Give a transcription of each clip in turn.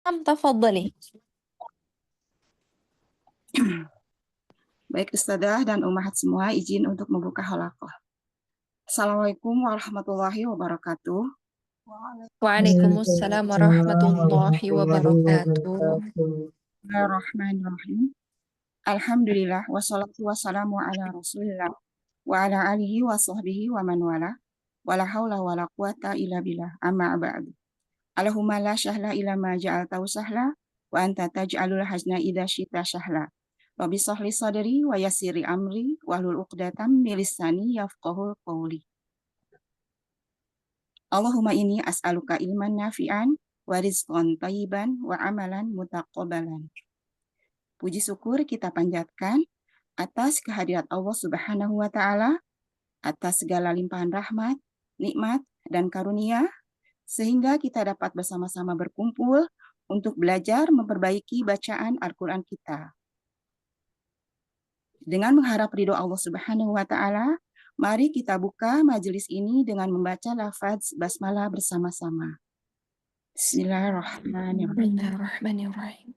Tafadhali. Baik Ustadzah dan Ummahat semua, izin untuk membuka halaqah. Assalamualaikum warahmatullahi wabarakatuh. Waalaikumsalam warahmatullahi wabarakatuh. Bismillahirrahmanirrahim. Alhamdulillah wassalatu wassalamu ala Rasulillah wa ala alihi wa sahbihi wa man wala. Wala haula wala quwata illa billah. Amma ba'du. Allahumma la syahla illa ma ja'altahu sahla wa anta taj'alul hazna idza syi'ta syahla. Rabbi shrahli sadri wa yassirli amri wahlul 'uqdatam min lisani yafqahul qawli. Allahumma inni as'aluka ilman nafi'an wa rizqan thayyiban wa amalan mutaqabbalan. Puji syukur kita panjatkan atas kehadirat Allah Subhanahu wa taala, atas segala limpahan rahmat, nikmat dan karunia sehingga kita dapat bersama-sama berkumpul untuk belajar memperbaiki bacaan Al-Qur'an kita. Dengan mengharap ridho Allah Subhanahu wa taala, mari kita buka majelis ini dengan membaca lafaz basmalah bersama-sama. Bismillahirrahmanirrahim.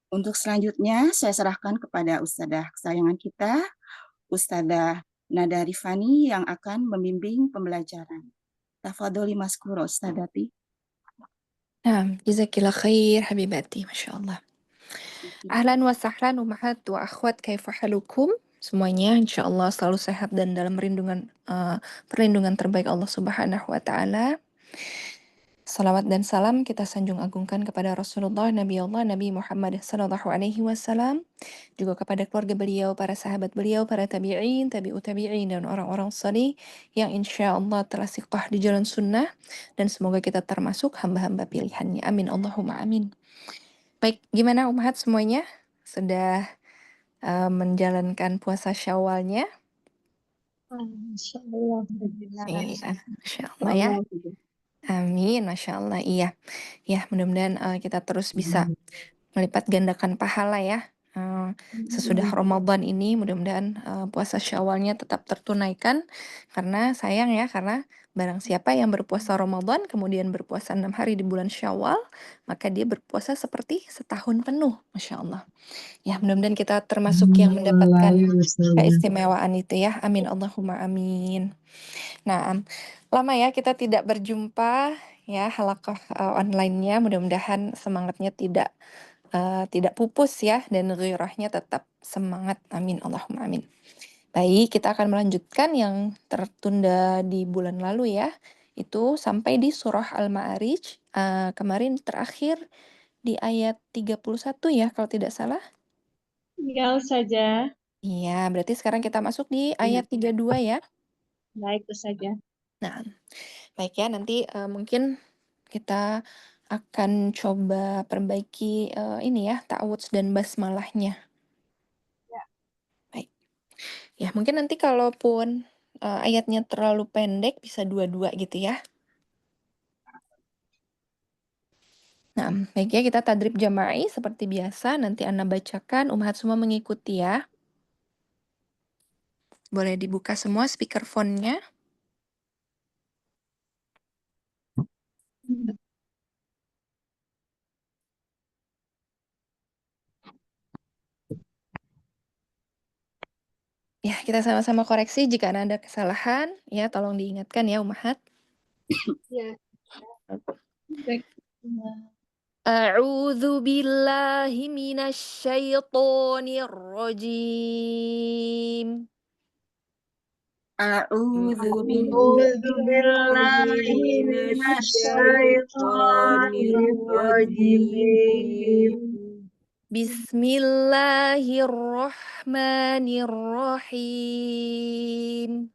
Untuk selanjutnya, saya serahkan kepada Ustadzah kesayangan kita, Ustadzah Nada Rifani yang akan membimbing pembelajaran. Tafadholi maskura Ustadzati. Jazakillah khair habibati, Masya Allah. Ahlan wa sahlan ummahat wa akhwat, kaifa halukum? Semuanya insyaallah selalu sehat dan dalam perlindungan terbaik Allah Subhanahu wa taala. Salawat dan salam kita sanjung agungkan kepada Rasulullah Nabi Allah Nabi Muhammad sallallahu alaihi wasallam, juga kepada keluarga beliau, para sahabat beliau, para tabi'in, tabi'ut tabi'in dan orang-orang salih yang insyaallah telah siqah di jalan sunnah, dan semoga kita termasuk hamba-hamba pilihannya. Amin Allahumma amin. Baik, gimana ummahat semuanya? Sudah menjalankan puasa Syawalnya? Insyaallah. Iya, insyaallah ya. Amin, Masya Allah, iya. Ya, mudah-mudahan kita terus bisa melipat gandakan pahala ya. Sesudah Ramadan ini mudah-mudahan puasa Syawalnya tetap tertunaikan, karena sayang ya, karena barang siapa yang berpuasa Ramadan kemudian berpuasa 6 hari di bulan Syawal, maka dia berpuasa seperti setahun penuh, Masya Allah. Ya, mudah-mudahan kita termasuk yang mendapatkan keistimewaan itu ya. Amin Allahumma amin. Nah, lama ya kita tidak berjumpa ya halaqah online-nya. Mudah-mudahan semangatnya tidak pupus ya, dan ghairahnya tetap semangat. Amin Allahumma amin. Baik, kita akan melanjutkan yang tertunda di bulan lalu ya. Itu sampai di surah Al-Ma'arij. Kemarin terakhir di ayat 31 ya kalau tidak salah. Ya saja. Iya, berarti sekarang kita masuk di ayat 32 ya. Baik saja. Nah, baik ya, nanti mungkin kita akan coba perbaiki ini ya, ta'awudz dan basmalahnya. Ya. Baik. Ya, mungkin nanti kalaupun ayatnya terlalu pendek bisa dua-dua gitu ya. Nah, baik ya, kita tadrib jama'i seperti biasa. Nanti Ana bacakan, ummahat semua mengikuti ya. Boleh dibuka semua speakerphone-nya. Ya, kita sama-sama koreksi jika ada kesalahan. Ya, tolong diingatkan ya, ummahat. Ya. Baik. A'udzu billahi minasy syaithanir rajim. A'udzu billahi minasyaitonir rajim. Bismillahirrahmanirrahim.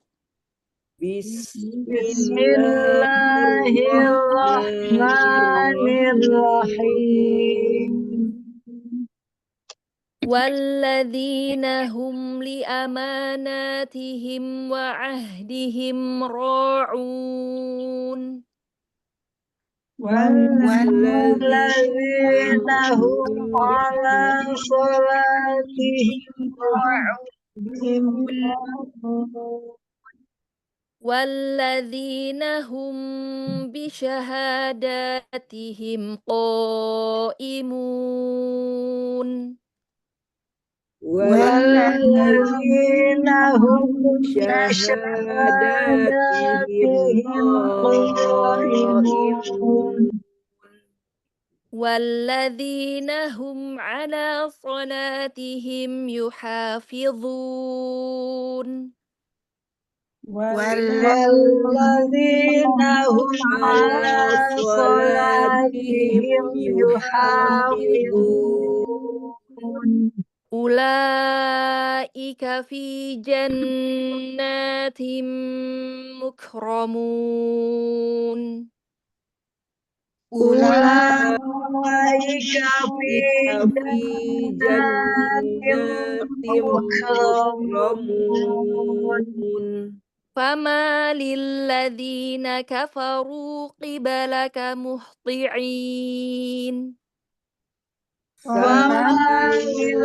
Bismillahirrahmanirrahim. Walladzina hum li amanatihim wa ahdihim ra'un. Walladzina hum ala salatihim ra'un. والذين هم بشهاداتهم قائمون والذين هم بشهاداتهم بشهاداتهم قائمون والذين هم على صلاتهم يحافظون والذين هم على على صلاتهم صلاتهم يحافظون يحافظون أولئك في جنات مكرمون أولئك في في جنات جنات مكرمون مكرمون فما للذين كفروا قبلك مهطعين فما فما للذين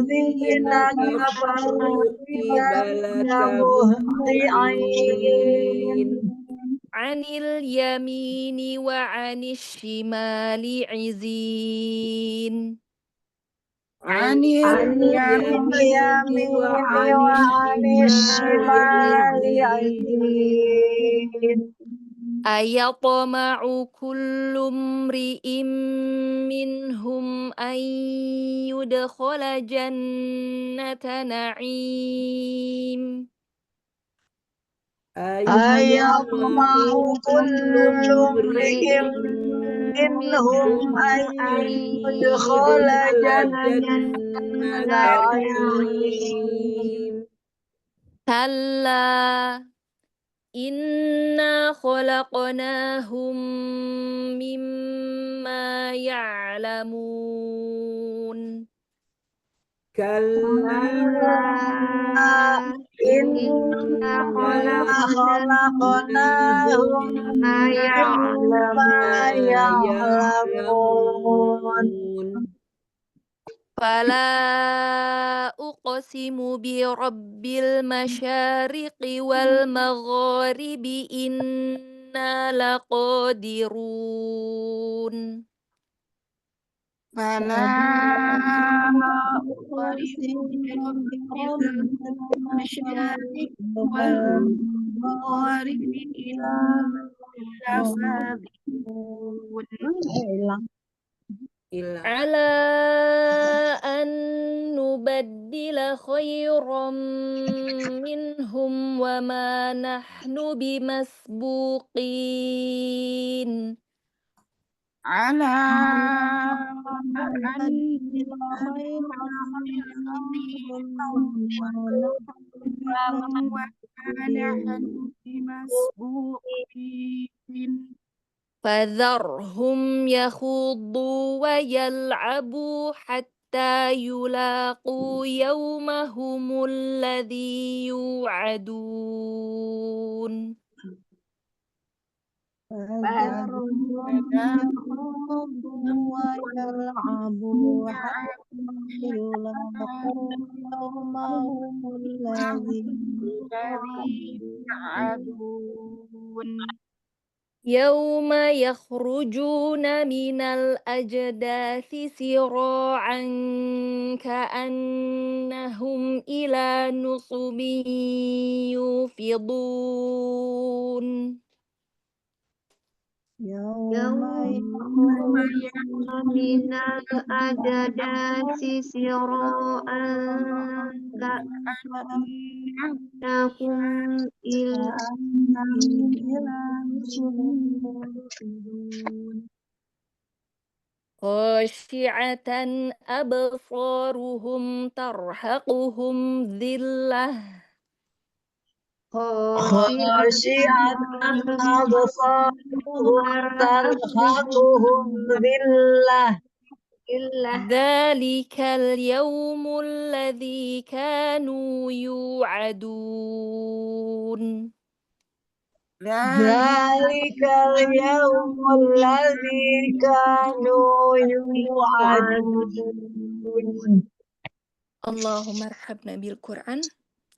للذين كفروا كفروا قبلك قبلك مهطعين مهطعين عن اليمين وعن الشمال عزين عن عن اليمين اليمين وعن وعن الشمال الشمال عزين عزين أيطمع كل امرئ منهم أن يدخل جنة نعيم أيطمع أيطمع كل كل امرئ امرئ منهم أن منهم أن يدخل يدخل جنة جنة نعيم نعيم كلا إنا خلقناهم مما يعلمون كلا إنا إنا خلقناهم خلقناهم مما مما يعلمون يعلمون فلا أقسم برب المشارق والمغارب إنا لقادرون فلا أقسم برب المشارق والمغارب إنا لفاذعون إلا على أن نبدل خيرا منهم وما نحن بمسبوقين على أن خيرا وما نحن بمسبوقين فذرهم يخوضوا ويلعبوا حتى يلاقوا يومهم الذي يوعدون فذرهم يخوضوا ويلعبوا حتى يلاقوا يومهم الذي يوعدون يوم يخرجون من الأجداث سراعا كأنهم إلى نصب يوفضون يوم يخرجون من الأجداث سراعا كأنهم إلى نصب يوفضون خاشعة أبصارهم ترهقهم ذلة خاشعة أبصارهم ترهقهم ذلة ذلك اليوم الذي كانوا يوعدون ذلك اليوم الذي كانوا يوعدون اللهم ارحمنا بالقرآن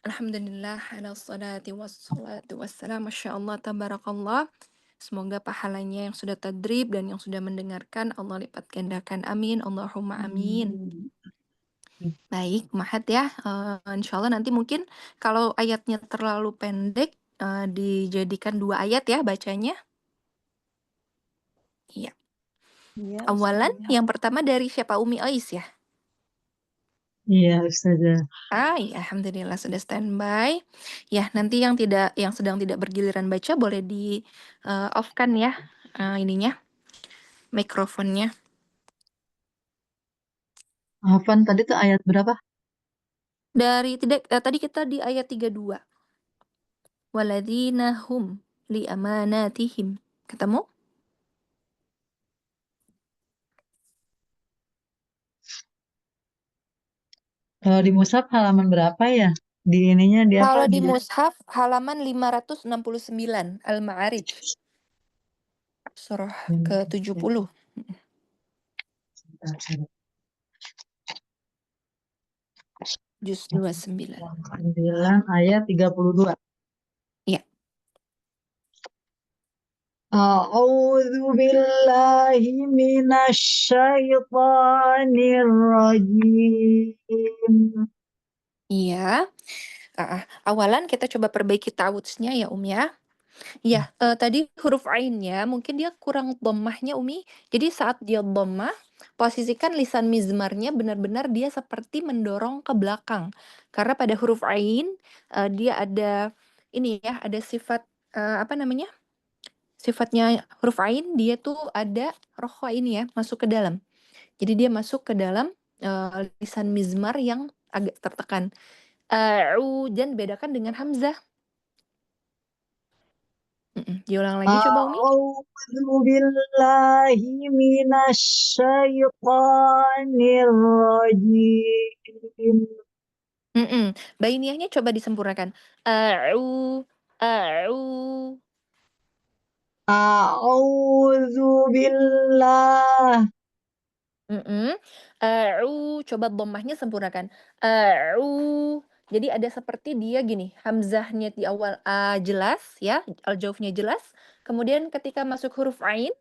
Alhamdulillah ala salati wassalatu wassalam. Masya Allah, tabarakallah. Semoga pahalanya yang sudah tadrib dan yang sudah mendengarkan Allah lipat gandakan. Amin. Allahumma amin. Baik, Mahat ya. Insya Allah nanti mungkin kalau ayatnya terlalu pendek, dijadikan 2 ayat ya bacanya. Iya. Iya, Awalan Ustazah. yang pertama dari siapa? Umi Ais ya? Iya, Ustazah. Iya, alhamdulillah sudah standby. Ya, nanti yang sedang tidak bergiliran baca boleh di, off-kan ya, ininya, mikrofonnya. Hafan tadi tuh ayat berapa? Tadi kita di ayat 32. Walladzina hum li amanatihim. Ketemu? Kalau di mushaf halaman berapa ya? Di ininya di apa? Kalau di Di mushaf halaman 569, Al-Ma'arij, surah ke-70. Juz 29. 9 ayat 32. Iya. A'udzu billahi minasyaitonir rajim. Iya. Awalan kita coba perbaiki ta'awudznya ya, ya. Iya, tadi huruf ainnya mungkin dia kurang dhammahnya, Umi. Jadi saat dia dhammah, posisikan lisan mizmarnya benar-benar dia seperti mendorong ke belakang. Karena pada huruf ain, dia ada ini ya, ada sifat, apa namanya, sifatnya huruf ain dia tuh ada rokhwa ini ya, masuk ke dalam. Jadi dia masuk ke dalam, lisan mizmar yang agak tertekan. Dan bedakan dengan hamzah. Diulang lagi coba, Umi. A'udzu billahi minasyaitonir rajim. Bainiyahnya coba disempurnakan. A'u a'u. A'udzu billah. Coba dhammahnya sempurnakan. A'u. Jadi ada seperti dia gini, hamzahnya di awal a jelas ya, al-jaufnya jelas. Kemudian ketika masuk huruf ain,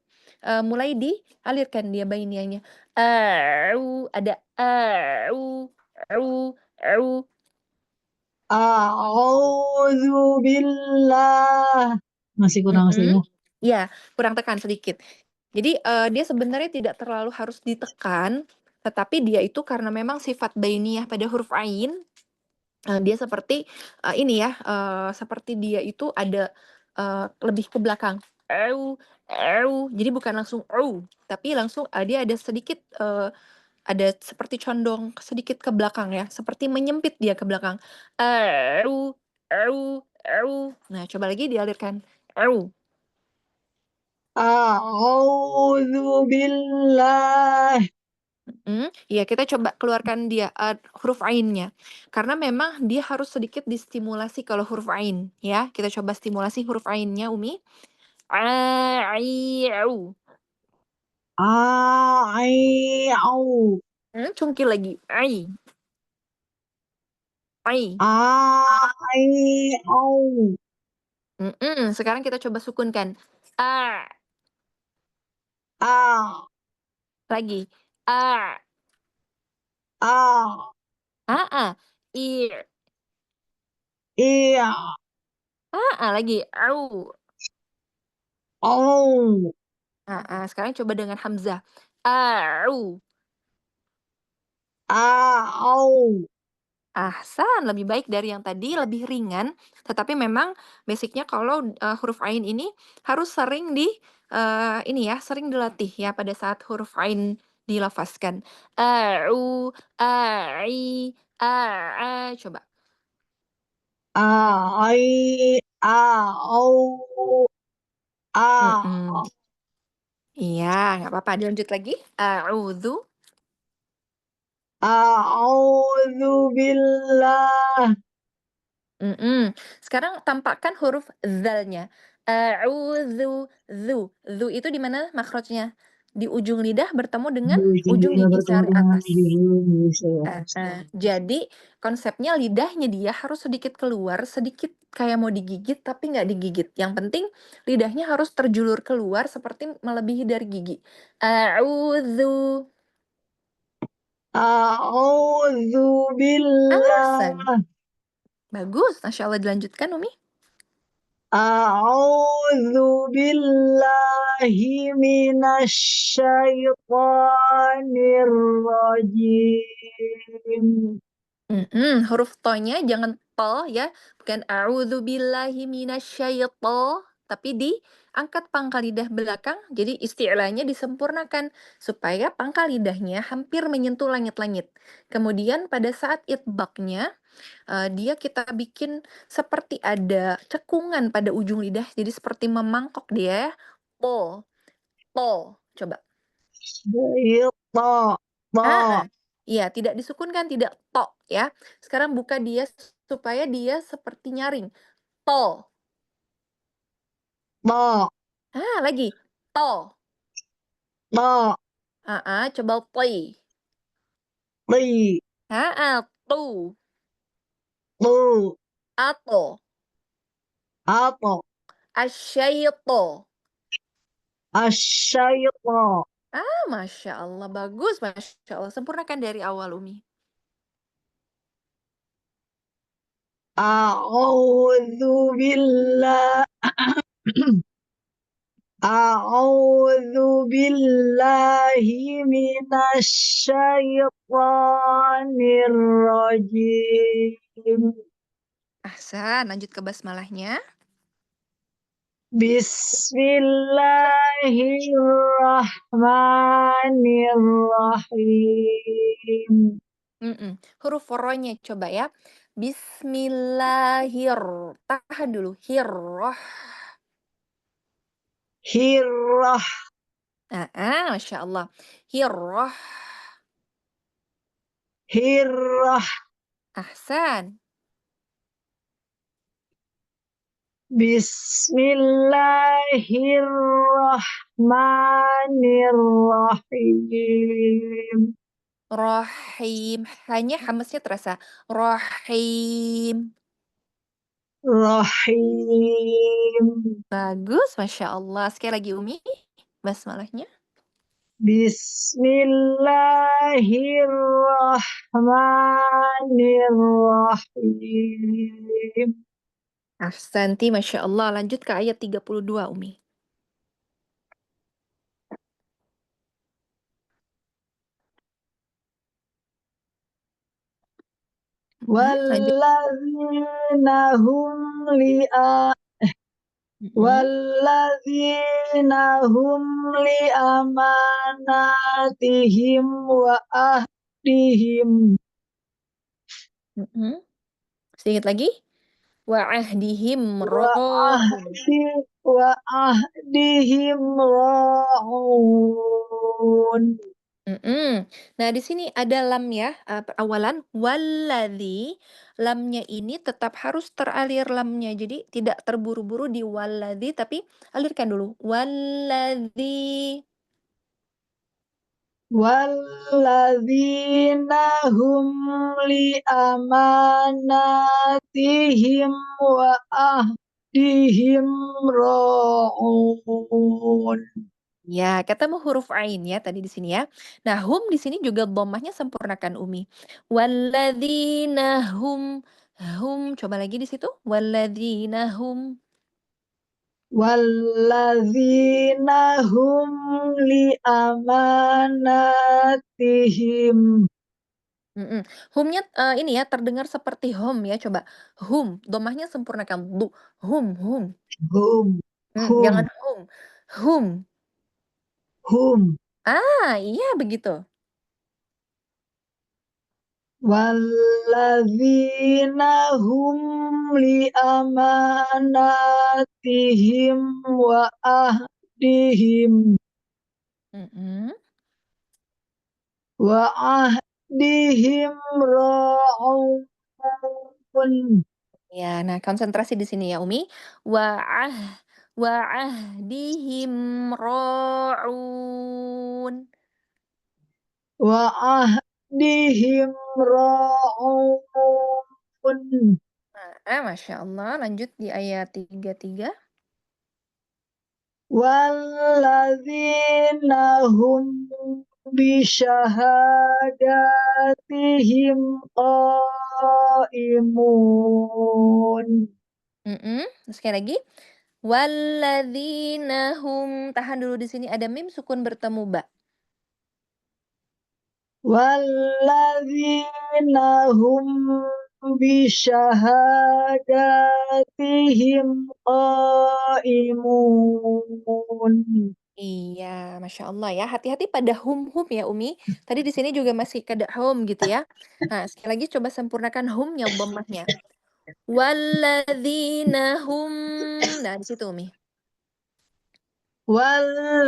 mulai dialirkan dia bainiyahnya. A'u, ada a'u, a'u, a'u. A'udzu billah. Masih kurang Mhm. sini. Iya, kurang tekan sedikit. Jadi, dia sebenarnya tidak terlalu harus ditekan, tetapi dia itu karena memang sifat bainiyah pada huruf ain, dia seperti, ini ya, seperti dia itu ada, lebih ke belakang. Jadi bukan langsung tapi langsung, dia ada sedikit, ada seperti condong sedikit ke belakang ya, seperti menyempit dia ke belakang. Au, Nah, coba lagi dialirkan. A'udzu billah. Iya, kita coba keluarkan dia, huruf ainnya. Karena memang dia harus sedikit distimulasi kalau huruf ain, ya. Kita coba stimulasi huruf ainnya, Umi. Au. Au. Cungkil lagi. Ai. Au. Sekarang kita coba sukunkan. A. A. Lagi. A. A. I. Iya. Lagi. Au. Au. Sekarang coba dengan hamzah. Au. Au. Ahsan, lebih baik dari yang tadi, lebih ringan, tetapi memang basic-nya kalau, huruf ain ini harus sering ini ya, sering dilatih ya pada saat huruf ain dilafazkan. A'u, a'i, coba. Ai. Au. Mhm. A. Iya, nggak apa-apa, dilanjut lagi. A'udzu. A'udzu billah. Sekarang tampakkan huruf dzalnya. A'udzu, dzu. Dzu itu di mana makhrajnya? di ujung lidah bertemu dengan Di ujung ujung lidah gigi bertemu sari dengan atas. gigi sari atas. Jadi konsepnya lidahnya dia harus sedikit keluar, sedikit kayak mau digigit tapi nggak digigit. Yang penting lidahnya harus terjulur keluar seperti melebihi dari gigi. A'udzu. A'udzu billah. Ahsan. Bagus, Masya Allah, dilanjutkan Umi. A'udzu billahi minasyaitonir rajim. Huruf to-nya jangan to ya, bukan a'udzubillahi minasyaiton, tapi diangkat pangkal lidah belakang, jadi isti'lanya disempurnakan supaya pangkal lidahnya hampir menyentuh langit-langit. Kemudian pada saat itbaqnya, dia kita bikin seperti ada cekungan pada ujung lidah, jadi seperti memangkok dia ya. To, coba. To. Iya, tidak disukunkan, tidak to ya. Sekarang buka dia supaya dia seperti nyaring. To. To. Lagi. To. To. Coba toi. Li. Tu. Tu. Ato. Ato. Asyaito. Asyaiton. Masya Allah, bagus, Masya Allah. Sempurnakan dari awal, Umi. A'udzu billah. A'udzu billahi minasyaitonir rajim. Ahsan, lanjut ke basmalahnya. Bismillahirrahmanirrahim. Huruf ro-nya coba ya. Bismillahir. Tahan dulu. Hirroh. Hirrah. Masya Allah. Hirroh. Hirrah. Ahsan. Bismillahirrahmanirrahim. Rohim. Hanya hamasnya terasa. Rohim. Rahim. Bagus, Masya Allah. Sekali lagi, Umi. Basmalahnya. Bismillahirrahmanirrahim. Ahsanti, Masya Allah. Lanjut ke ayat 32, Umi. Lanjut. Walladzina hum liamanatihim wa ahdihim. Sedikit lagi. Wa ahdihim Wa ra'un. ahdihim ra'un. Nah, di sini ada lam ya, awalan walladzi, lamnya ini tetap harus teralir lamnya. Jadi tidak terburu-buru di walladzi, tapi alirkan dulu. Walladzi. Walladzina hum liamanatihim wa ahdihim ra'un. Ya, ketemu huruf ain ya tadi di sini ya. Nah, hum di sini juga dhammahnya sempurnakan Umi. Walladzina hum. Coba lagi di situ. Walladzina hum. Walladzina hum liamanatihim. Humnya ini ya terdengar seperti hum ya. Coba hum, dhammahnya sempurnakan. Hum, hum. Hum. Jangan hum. Hum. Hum. Iya begitu. Walladzina hum liamanatihim wa ahdihim. Wa ahdihim ra'un. Ya, nah konsentrasi di sini ya Umi. Wa'ah وعهدهم راعون. Wa ahdihim ra'un. Masya Allah. Lanjut di ayat 33. Walladzina hum bisyahadатihim qaimun. Sekali lagi. Walladzina hum. Tahan dulu di sini ada mim sukun bertemu ba. Walladzina hum bisyahadатihim qaimun. Iya, Masya Allah ya. Hati-hati pada hum-hum ya, Umi. Tadi di sini juga masih ada hum gitu ya. Nah, sekali lagi coba sempurnakan humnya, dhammahnya. Walladzina hum. Nah, di situ, Umi. Walladzina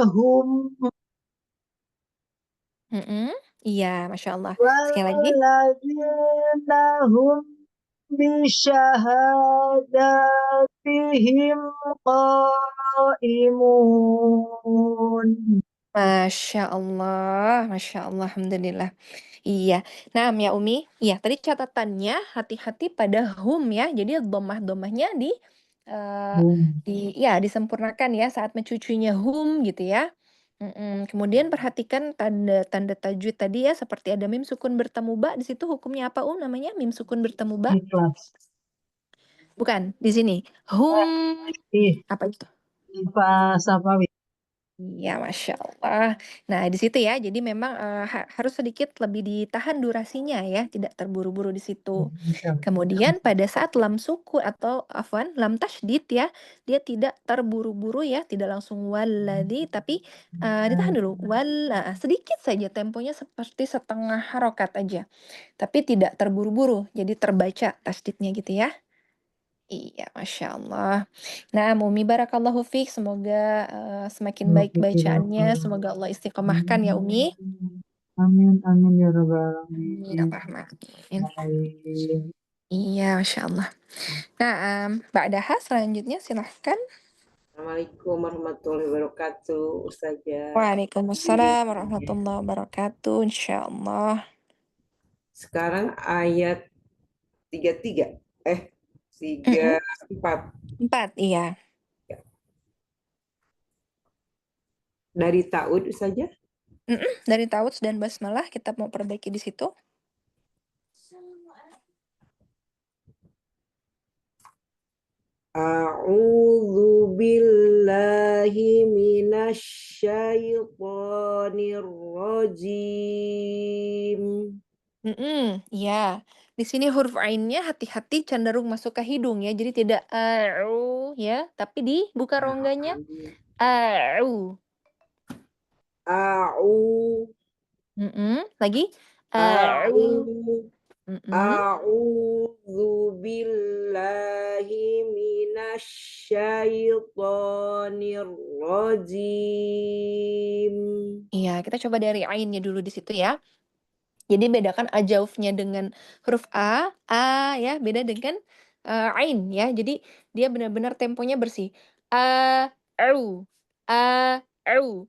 hum Iya, Masya Allah. Sekali lagi. walladzina hum bisyahadатihim qaimun. Masya Allah, Masya Allah, Alhamdulillah. Iya. Nah, ya Umi, iya tadi catatannya hati-hati pada hum ya. Jadi dhammah-dhammahnya eh, Hum. ya disempurnakan ya saat mencucunya hum gitu ya. Kemudian perhatikan tanda-tanda tajwid tadi ya seperti ada mim sukun bertemu ba di situ hukumnya apa namanya mim sukun bertemu ba? Ikhlas. Bukan, di sini. Hum Ih, apa itu? Pak Safawi. Iya, Masya Allah. Nah, di situ ya, jadi memang harus sedikit lebih ditahan durasinya ya, tidak terburu-buru di situ. Kemudian pada saat lam sukun atau afwan, lam tasydid ya, dia tidak terburu-buru ya, tidak langsung waladzi, tapi ditahan dulu. Sedikit saja temponya seperti setengah harokat aja, tapi tidak terburu-buru, jadi terbaca tasydidnya gitu ya. Iya, Masya Allah. Nah, Umi barakallahu fiik, semoga semakin baik bacaannya, semoga Allah istiqomahkan ya Umi. Amin, amin ya rabbal Amin, ya alamin. Rabbal Alamin. Baik. Iya, Masya Allah. Nah, Ba'daha selanjutnya silahkan. Assalamualaikum warahmatullahi wabarakatuh, Ustazah. Waalaikumsalam warahmatullahi wabarakatuh, insya Allah. Sekarang ayat 33. Mm-mm. 34. 4, iya. Dari ta'ud saja. Dari Tawuds dan Basmalah kita mau perbaiki di situ. A'udzu billahi minasyaitonir rajim. Iya. Di sini huruf ainnya hati-hati cenderung masuk ke hidung ya. Jadi tidak ya, tapi dibuka rongganya au. A'u Lagi au. a'u Mm-mm. A'udzu billahi minasyaitonir rajim. Iya, kita coba dari ainnya dulu di situ ya. Jadi bedakan ajaufnya dengan huruf ya, beda dengan ain ya. Jadi dia benar-benar temponya bersih. Au, au.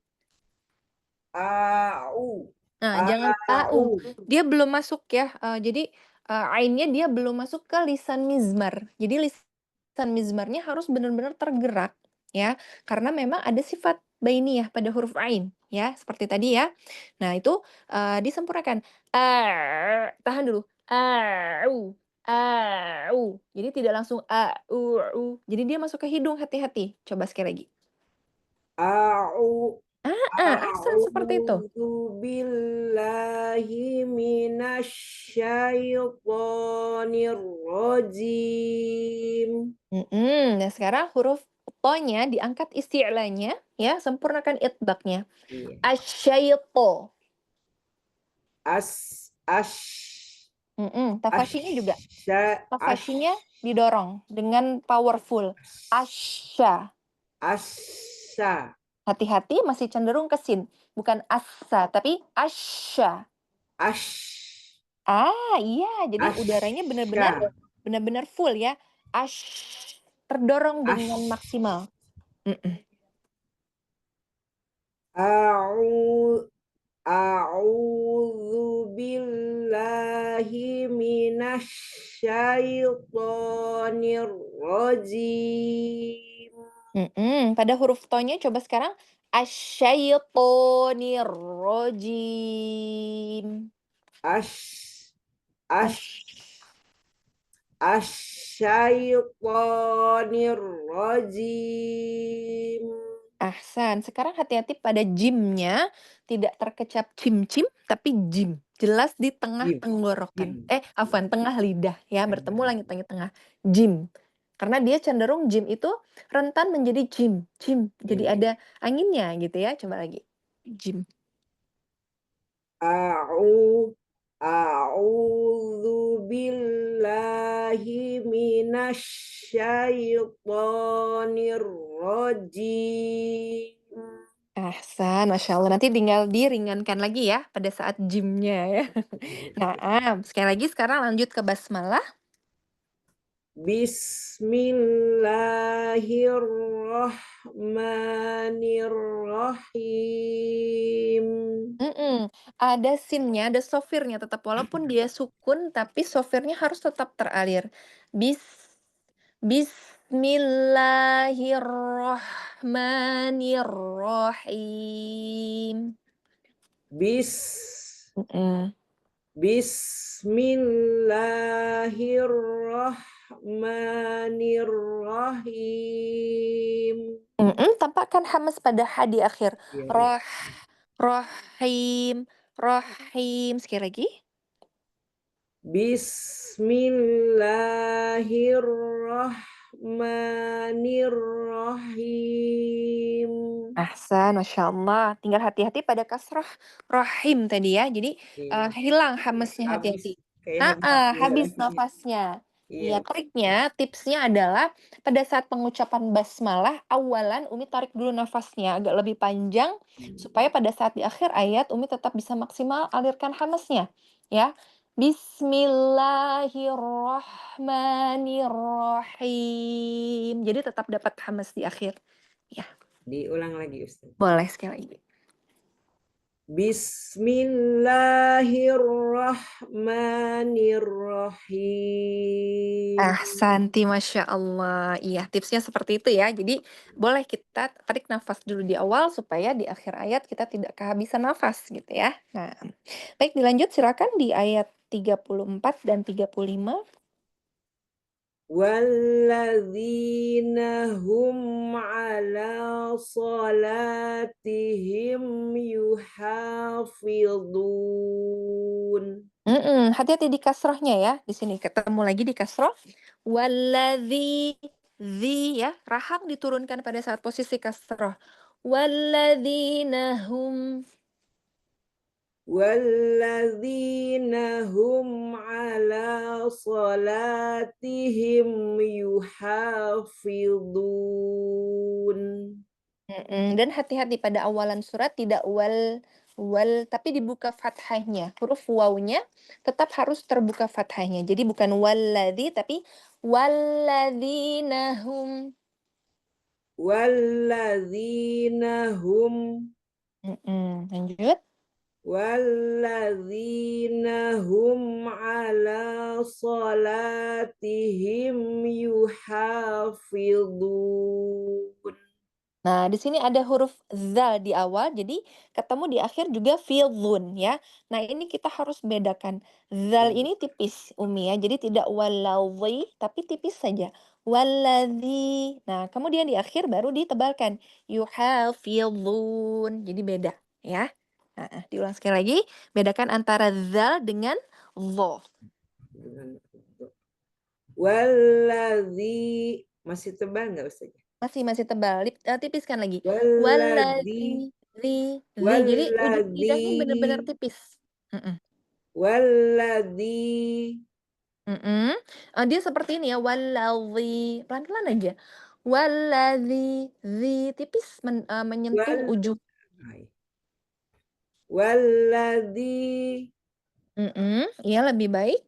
A'u Nah, jangan A'u dia belum masuk ya. Jadi ainnya dia belum masuk ke lisan mizmar. Jadi lisan mizmarnya harus benar-benar tergerak ya, karena memang ada sifat bainiyah pada huruf ain ya, seperti tadi ya. Nah, itu disempurnakan. Tahan dulu. Au. Jadi tidak langsung Jadi dia masuk ke hidung, hati-hati. Coba sekali lagi. A'u Ahsan seperti itu. A'udzu billahi minasyaitonir rajim. Nah, sekarang huruf to-nya diangkat isti'lanya ya, sempurnakan itbaqnya. Iya. Asyaitu. Tafasyinya juga. Tafasyinya didorong dengan powerful. Asya. Asya. Hati-hati masih cenderung ke sin. Bukan assa, tapi asya. Iya. Jadi udaranya benar-benar full ya. terdorong dengan Ash. maksimal. A'u A'udzu billahi minasyaitonir rajim. Pada huruf to-nya coba sekarang asyaitonir rajim. Ash Ash ash asyaitonir rajim. Ahsan. Sekarang hati-hati pada jimnya, tidak terkecap cim-cim, tapi jim. Jelas di tengah Jim tenggorokan. jim Afwan, tengah lidah ya, bertemu langit tengah-tengah. Jim. Karena dia cenderung jim itu rentan menjadi jim, jim. Jadi ada anginnya gitu ya. Coba lagi. Jim. A'u A'udzu billahi minasyaitonir rajim. Ahsan, Masya Allah. Nanti tinggal diringankan lagi ya pada saat jimnya ya. Nah, sekali lagi sekarang lanjut ke basmalah. Bismillahirrahmanirrahim. Ada sinnya, ada sofirnya tetap walaupun dia sukun tapi sofirnya harus tetap teralir. Bis Bismillahirrahmanirrahim. Bis Mhm. Bismillahirrahmanirrahim. Tampakkan hamas pada ha di akhir. Iya, iya. Rahim, rahim. Sekali lagi. Bismillahirrahmanirrahim. Ahsan, Masya Allah. Tinggal hati-hati pada kasrah rahim tadi ya. Jadi Iya. hilang hamesnya, Habis hati-hati. kayak habis Habis nafasnya. nafasnya. Iya. Iya, triknya, tipsnya adalah pada saat pengucapan basmalah, awalan Umi tarik dulu nafasnya agak lebih panjang, supaya pada saat di akhir ayat Umi tetap bisa maksimal alirkan hamesnya. Ya. Bismillahirrahmanirrahim. Jadi tetap dapat hames di akhir. Ya, Diulang lagi, Ustaz. boleh sekali lagi. Bismillahirrahmanirrahim. Ahsanti, Masya Allah. Iya, tipsnya seperti itu ya. Jadi boleh kita tarik nafas dulu di awal supaya di akhir ayat kita tidak kehabisan nafas gitu ya. Nah, baik dilanjut silakan di ayat 34 dan 35. Walladzina hum ala salatihim yuhafidun. Hati-hati di kasrohnya ya. Di sini ketemu lagi di kasroh. Walladzi, ya. Rahang diturunkan pada saat posisi kasroh. Walladzina hum. Walladzina hum ala salatihim yuhafidun. Dan hati-hati pada awalan surat tidak tapi dibuka fathahnya. Huruf wawnya tetap harus terbuka fathahnya. Jadi bukan walladzi tapi walladzina hum. Walladzina hum Lanjut. Walladzina hum ala salatihim yuhafidun. Nah, di sini ada huruf zal di awal, jadi ketemu di akhir juga fidhun ya. Nah, ini kita harus bedakan. Zal ini tipis, Umi ya. Jadi tidak waladzi, tapi tipis saja. Waladzi. Nah, kemudian di akhir baru ditebalkan. Yuhafidhun. Jadi beda ya. Nah, diulang sekali lagi. Bedakan antara zal dengan dho. Walladzi masih tebal nggak Ustaz? Masih tebal. Tipiskan lagi. Walladzi Waladzi. Jadi ujung lidahnya benar-benar walladzi tipis. Mm-mm. walladzi Dia seperti ini ya, waladzi. Pelan-pelan aja. Waladzi, tipis menyentuh wal ujung. walladzi Iya lebih baik.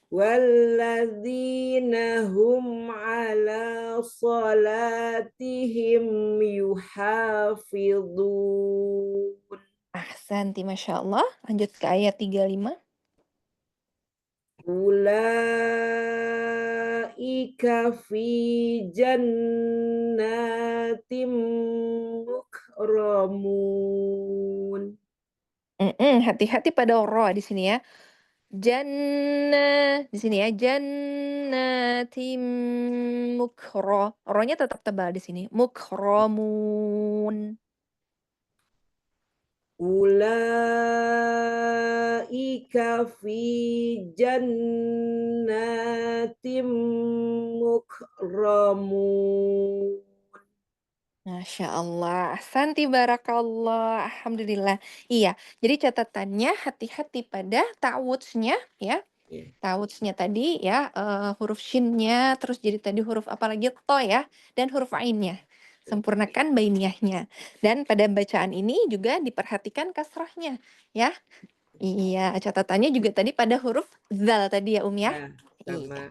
walladzina hum ala salatihim yuhafidhun. Ahsanti, Masya Allah. Lanjut ke ayat 35. Ulaika fi jannatim mukramun. Hati-hati pada ro di sini ya. Jannah di sini ya. Jannatim Ronya tetap tebal di sini. Mukramun. Ulaika fi jannatim mukramun. Masya Allah. Ahsanti barakallah. Alhamdulillah. Iya, jadi catatannya hati-hati pada ta'wudznya ya. Ya, Ta'wudznya tadi ya, huruf shinnya, terus jadi tadi huruf apa lagi? To ya, dan huruf ainnya. Sempurnakan bainiyahnya. Dan pada bacaan ini juga diperhatikan kasrahnya ya. Iya, catatannya juga tadi pada huruf zal tadi ya, ya. ya, Iya. sama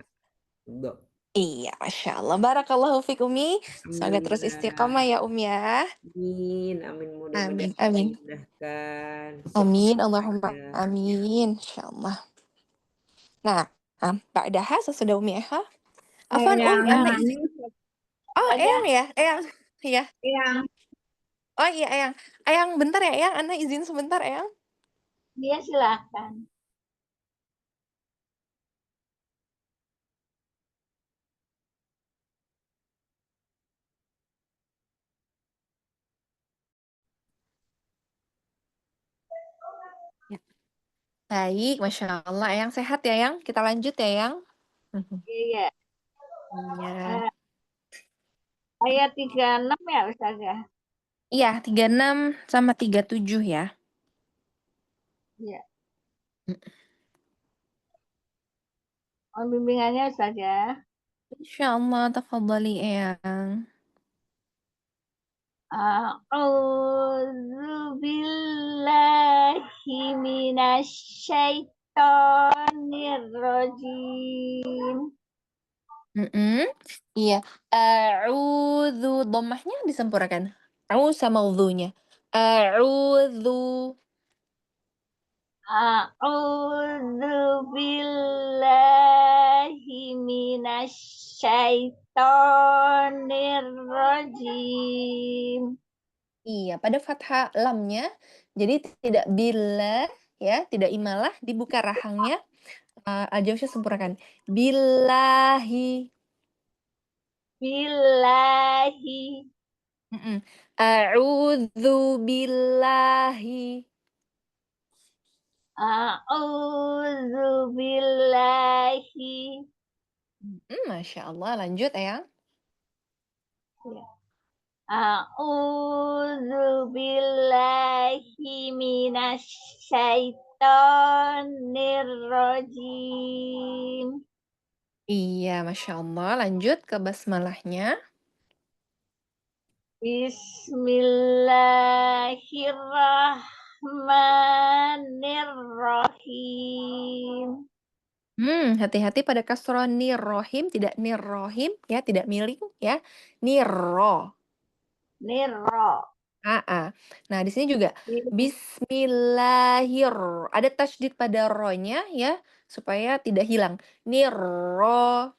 do. Iya, Masya Allah. Barakallahu fiik, Umi. Semoga terus istiqamah Alhamdulillah. ya, ya. Amin, amin, Amin, mudah-mudahan amin. dimudahkan Amin, Allahumma semuanya. amin, insyaallah. Nah, ba'daha sesudah Umi Eha. Afwan, Yang Ana ini izin. Oh, aja Eyang ya? Eyang. Iya. yang Oh iya, Eyang. Eyang, bentar ya, Eyang. Ana izin sebentar, Eyang. dia silakan. Ya. Baik, Masya Allah. Eyang sehat ya, Eyang? Kita lanjut ya, Eyang? Mhm. Iya. Iya. Ayat 36 ya Ustazah. Iya, 36 sama 37 ya. Iya. Mm. Mohon bimbingannya Ustazah. Insyaallah, tafadhali, Eyang. A'udzu billahi minasyaitonir rajim. Iya. A'udzu, dhammahnya disempurnakan. Sama udhunya. A'udzu. A'udzu billahi minasyaitonir rajim. Iya, pada fathah lamnya, jadi tidak bila ya, tidak imalah, dibuka rahangnya, aljawfnya sempurnakan. Billahi. Billahi. Mhm. A'udzu billahi. A'udzu billahi. Masya Allah, lanjut ya. A'udzu billahi minasyaitonir rajim. Iya, Masya Allah, lanjut ke basmalahnya. Bismillahirrahmanirrahim. Hati-hati pada kasroh nirrohim, tidak nirrohim, ya, tidak miring, ya. Nirro. Nirro. Nah, di sini juga bismillahir. Ada tasydid pada ro-nya ya, supaya tidak hilang. Nirro.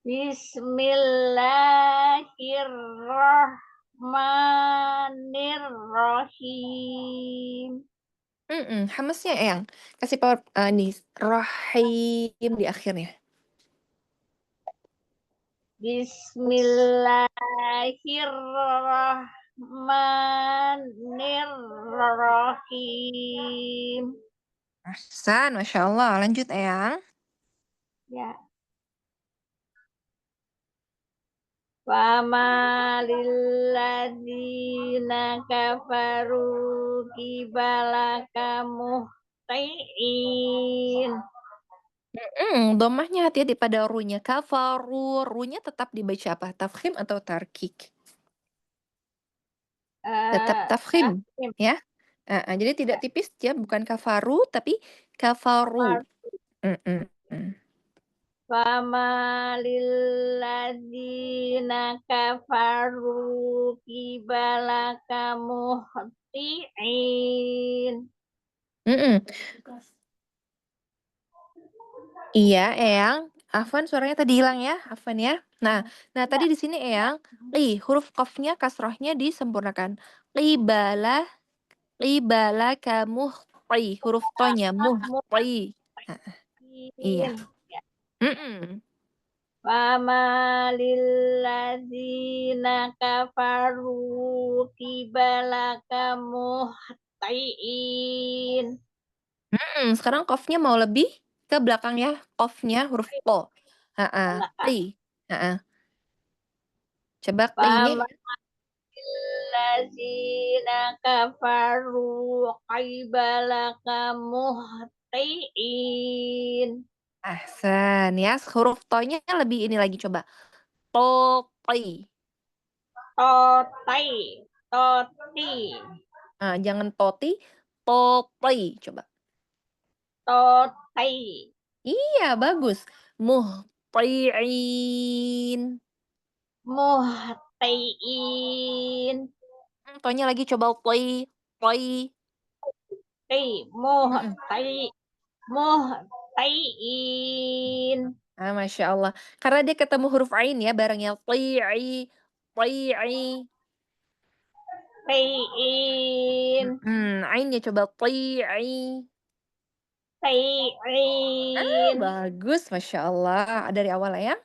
Bismillahirrahmanirrahim. Hamesnya yang kasih power nih rahim di akhirnya. Bismillahirrahmanirrahim. Ahsan, Masya Allah. Lanjut, Eyang. Ya. Fama lilladzina kafaru kibalaka muhtiin. Domahnya hati-hati pada runya. Kafaru. Runya tetap dibaca apa? Tafkhim atau tarkik? Tetap tafkhim, ya. Jadi tidak tipis ya, bukan kafaru, tapi kafaru. Mm-mm. Fama lilladzina kafaru kibalaka muhti'in. Mm-mm. Iya, Eyang. Afan suaranya tadi hilang ya, Afan ya. Nah, tadi di sini Eyang, huruf qafnya kasrohnya disempurnakan. Qibala, qibala kamu huruf tonya muhti. Ah, iya. Muhti'in. Ya. Mm-mm. Fama lilladzina kafaru kibalaka muhti'in. Sekarang qafnya mau lebih ke belakang ya. Qafnya huruf ko. Qi. Coba qinya. Fama lilladzina kafaru kibalaka muhti'in. Ahsan ya. Huruf tonya lebih ini lagi coba. To, qi. Totai. Toti. Jangan toti, toti. Coba. Totai. Iya, bagus. Muhti'in. Muhti'in. Tonya lagi coba toi, toi. Mm-mm. Muhti'in. Masya Allah. Karena dia ketemu huruf ain ya barengnya. Ti'i, ti'i. Ti'in. Ainnya coba ti'i. Ti'in. Bagus, Masya Allah. Dari awal ya.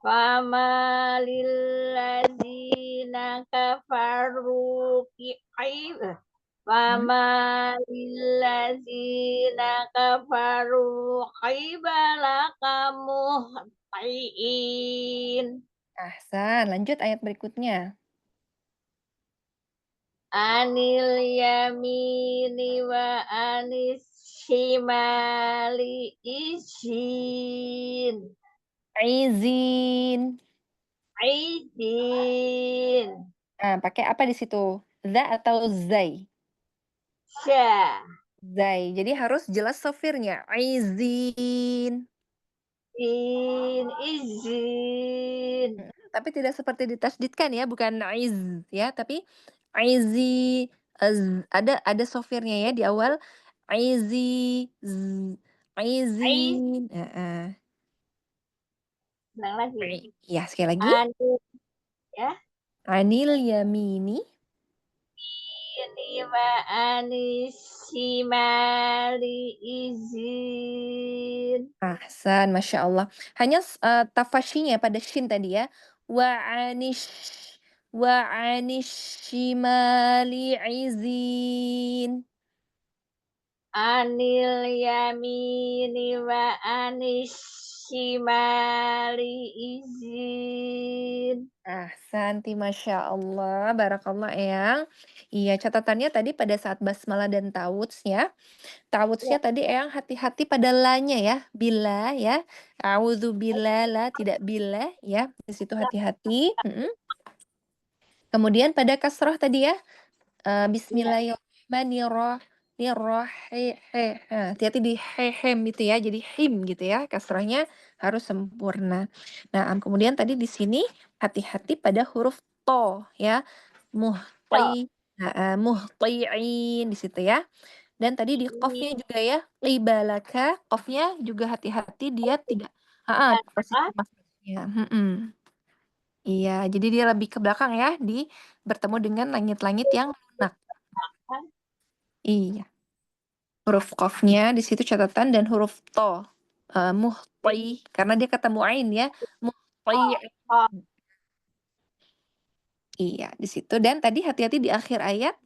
Fama lilladzina kafaru Fama lilladzina kafaru qibalaka muhti'in. Ahsan, lanjut ayat berikutnya. Anil yamini wa anis shimali izin. Izin. Aidin. Pakai apa di situ? Za atau zai? Sya. Zai. Jadi harus jelas sofirnya. Izin. Izin. Tapi tidak seperti ditasdidkan ya, bukan iz ya, tapi izi ada sofirnya ya di awal. Izi, Aiz. izin. Heeh. Ulang lagi. Ya, sekali lagi. Anil ya. Anil yamini. Ini wa anis shimali izin. Ahsan, Masya Allah. Hanya tafasyinya pada shin tadi ya. Wa anish wa shimali izin. Anil yamini wa anis shimali izin. Ahsanti, Masya Allah, barakallah Eyang. Iya, catatannya tadi pada saat basmalah dan tawuds ya. Ya. Tawudsnya tadi Eyang hati-hati pada lanya ya. Bila ya. A'udzubillah la, tidak bila ya. Di situ hati-hati. Kemudian pada kasroh tadi ya. Ya. Bismillahirrahmanirrahim. Hati-hati di hem itu ya. Jadi him gitu ya. Kasrohnya harus sempurna. Nah, kemudian tadi di sini hati-hati pada huruf to ya. Muhti, muhti'in di situ ya. Dan tadi di qafnya juga ya. Qibalaka, qafnya juga hati-hati dia tidak posisi masuknya. Iya, jadi dia lebih ke belakang ya, bertemu dengan langit-langit yang lunak. Iya. Huruf qafnya di situ catatan dan huruf to. Muhti, karena dia ketemu ain ya. Muhti. Iya, di situ. Dan tadi hati-hati di akhir ayat.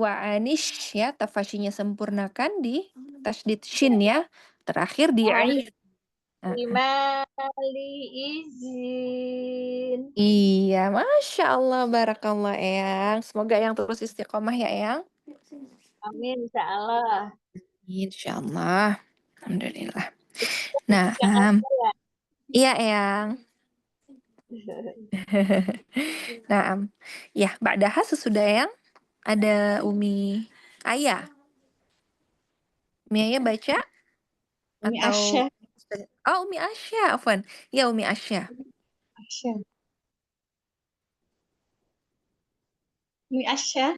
Wa anish ya, tafasyinya sempurnakan di tasdid shin ya. Terakhir di ain. Shimali izin. Iya, Masya Allah, barakallah Eyang. Semoga yang terus istiqomah ya Eyang. Amin, insya Allah. Insya Allah. Alhamdulillah. Nah, Jakarta ya. iya Eyang. Nah, ya, ba'daha sesudah Eyang ada Umi Ayah. Umi Aya baca Umi atau Asya. oh, Umi Asya, afwan. Ya, Umi Asya. Asya. Umi Asya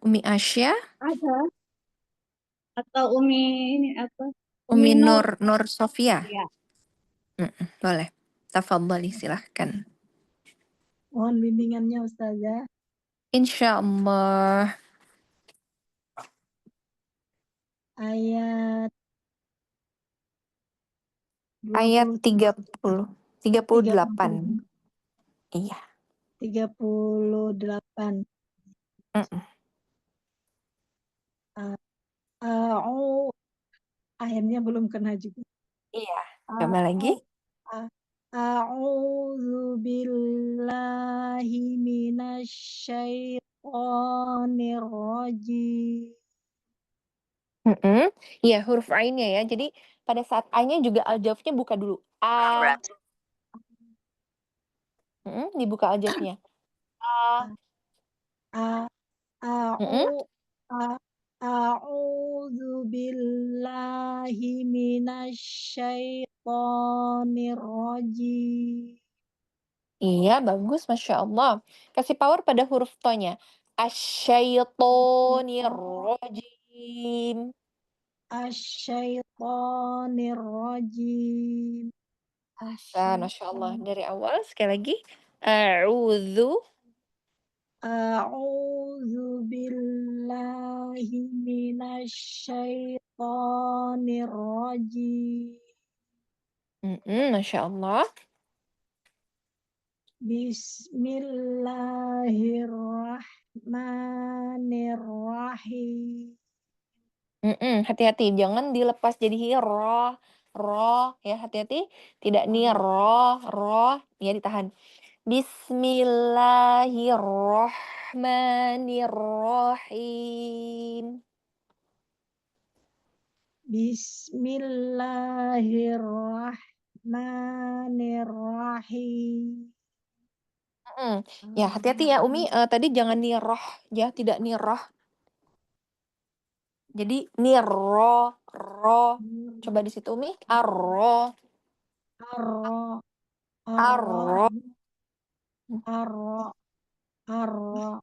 Umi Asya, ada atau Umi ini apa? Umi Nur. Nur Sofia. Ya. Boleh. Tafadhali, silahkan. Mohon bimbingannya Ustazah. Insyaallah. Ayat Ayat 20, 38. Iya. 38. Akhirnya belum kena juga. Iya. Coba lagi. A'udzu billahi minasyaitonir rajim. Iya, huruf ainnya ya. Jadi pada saat A-nya juga aljafnya buka dulu. A. Dibuka aljafnya. A. A- A'u- a- A'udzu billahi minasyaitonir rajim. Iya, bagus, Masya Allah. Kasih power pada huruf to-nya. Asyaitonir rajim. Asyaitonir rajim. Masya Allah. Dari awal, sekali lagi. A'udzu. A'udzu billahi minasyaitonir rajim. Masya Allah. Bismillahirrahmanirrahim. Hati-hati, jangan dilepas jadi roh. Roh, ya hati-hati. Tidak nih roh. Ya ditahan. Bismillahirrahmanirrahim. Bismillahirrahmanirrahim. Ya hati-hati ya Umi, tadi jangan niroh ya, tidak niroh. Jadi roh. Coba di situ Umi, arro. Arro, Arro. arro, arro.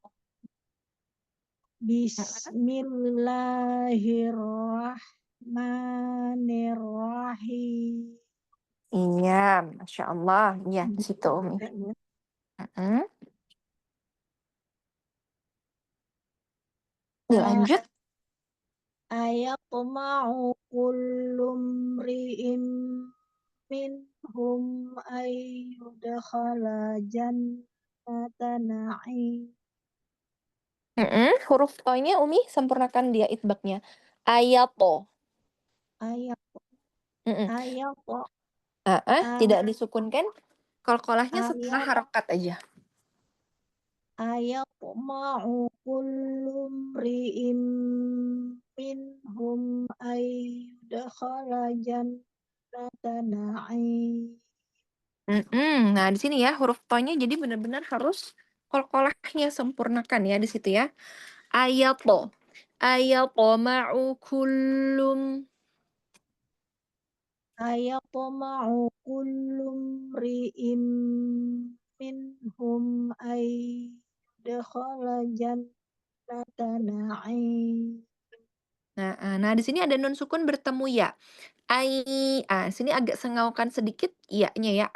Bismillahirrahmanirrahim. Iya, Masya Allah. Ya, di situ Umi. Dilanjut. Ayatma'u kullu mri'in minhum ayyudkhala jannata na'im. Huruf to-nya Umi sempurnakan dia itbaknya. Ayato. Ayato. Tidak disukunkan. Qalqalahnya setelah harokat aja. Ayatma'u kullu mri'in minhum ayyudkhala jannata na'im. Nah, di sini ya huruf to-nya jadi benar-benar harus qalqalahnya sempurnakan ya di situ ya. Ayato. Ayatoma'u kullum. Ayatma'u kullu mri'in minhum ayyudkhala jannata na'im. Nah, di sini ada nun sukun bertemu ya. Sini agak sengaukan sedikit iya-nya ya.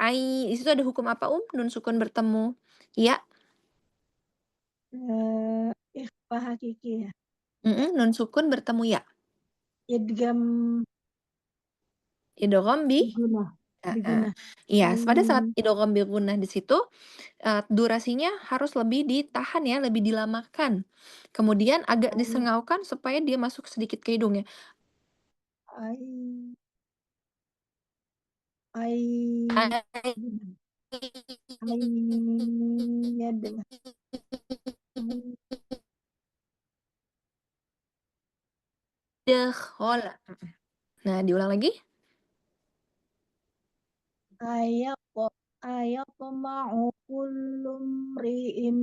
Di situ ada hukum apa nun sukun bertemu ya. Ikhfa hakiki ya. Nun sukun bertemu ya. Idgham Idgham bi. gunah. Iya, pada saat idgham bi gunnah di situ durasinya harus lebih ditahan ya, lebih dilamakan. Kemudian agak disengaukan supaya dia masuk sedikit ke hidung ya. Dakhala. Nah, diulang lagi. Ayatma'u kullu mri'in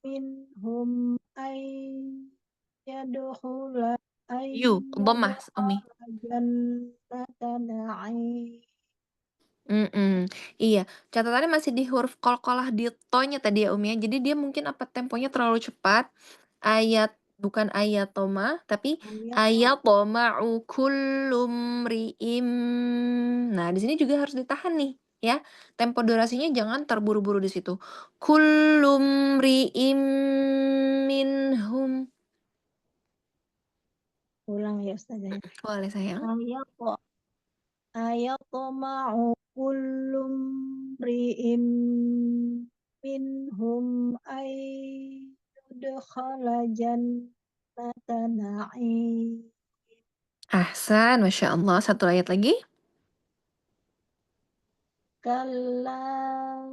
minhum ayyudkhala yadkhula ay dhammah Umi. yadkhala jannata na'im. Iya, catatannya masih di huruf qalqalah di to-nya tadi ya, Umi, ya. Jadi dia mungkin apa temponya terlalu cepat. Bukan ayatoma, tapi Ayat ayatoma'u kullu mri'im. Nah, di sini juga harus ditahan nih, ya. Tempo durasinya jangan terburu-buru di situ. Kullu mri'im minhum. ulang ya Ustazah ya. Boleh, sayang. Ayatma'u kullu mri'in minhum ay yudkhala jannata na'im. Ahsan, Masya Allah. Satu ayat lagi. Kalla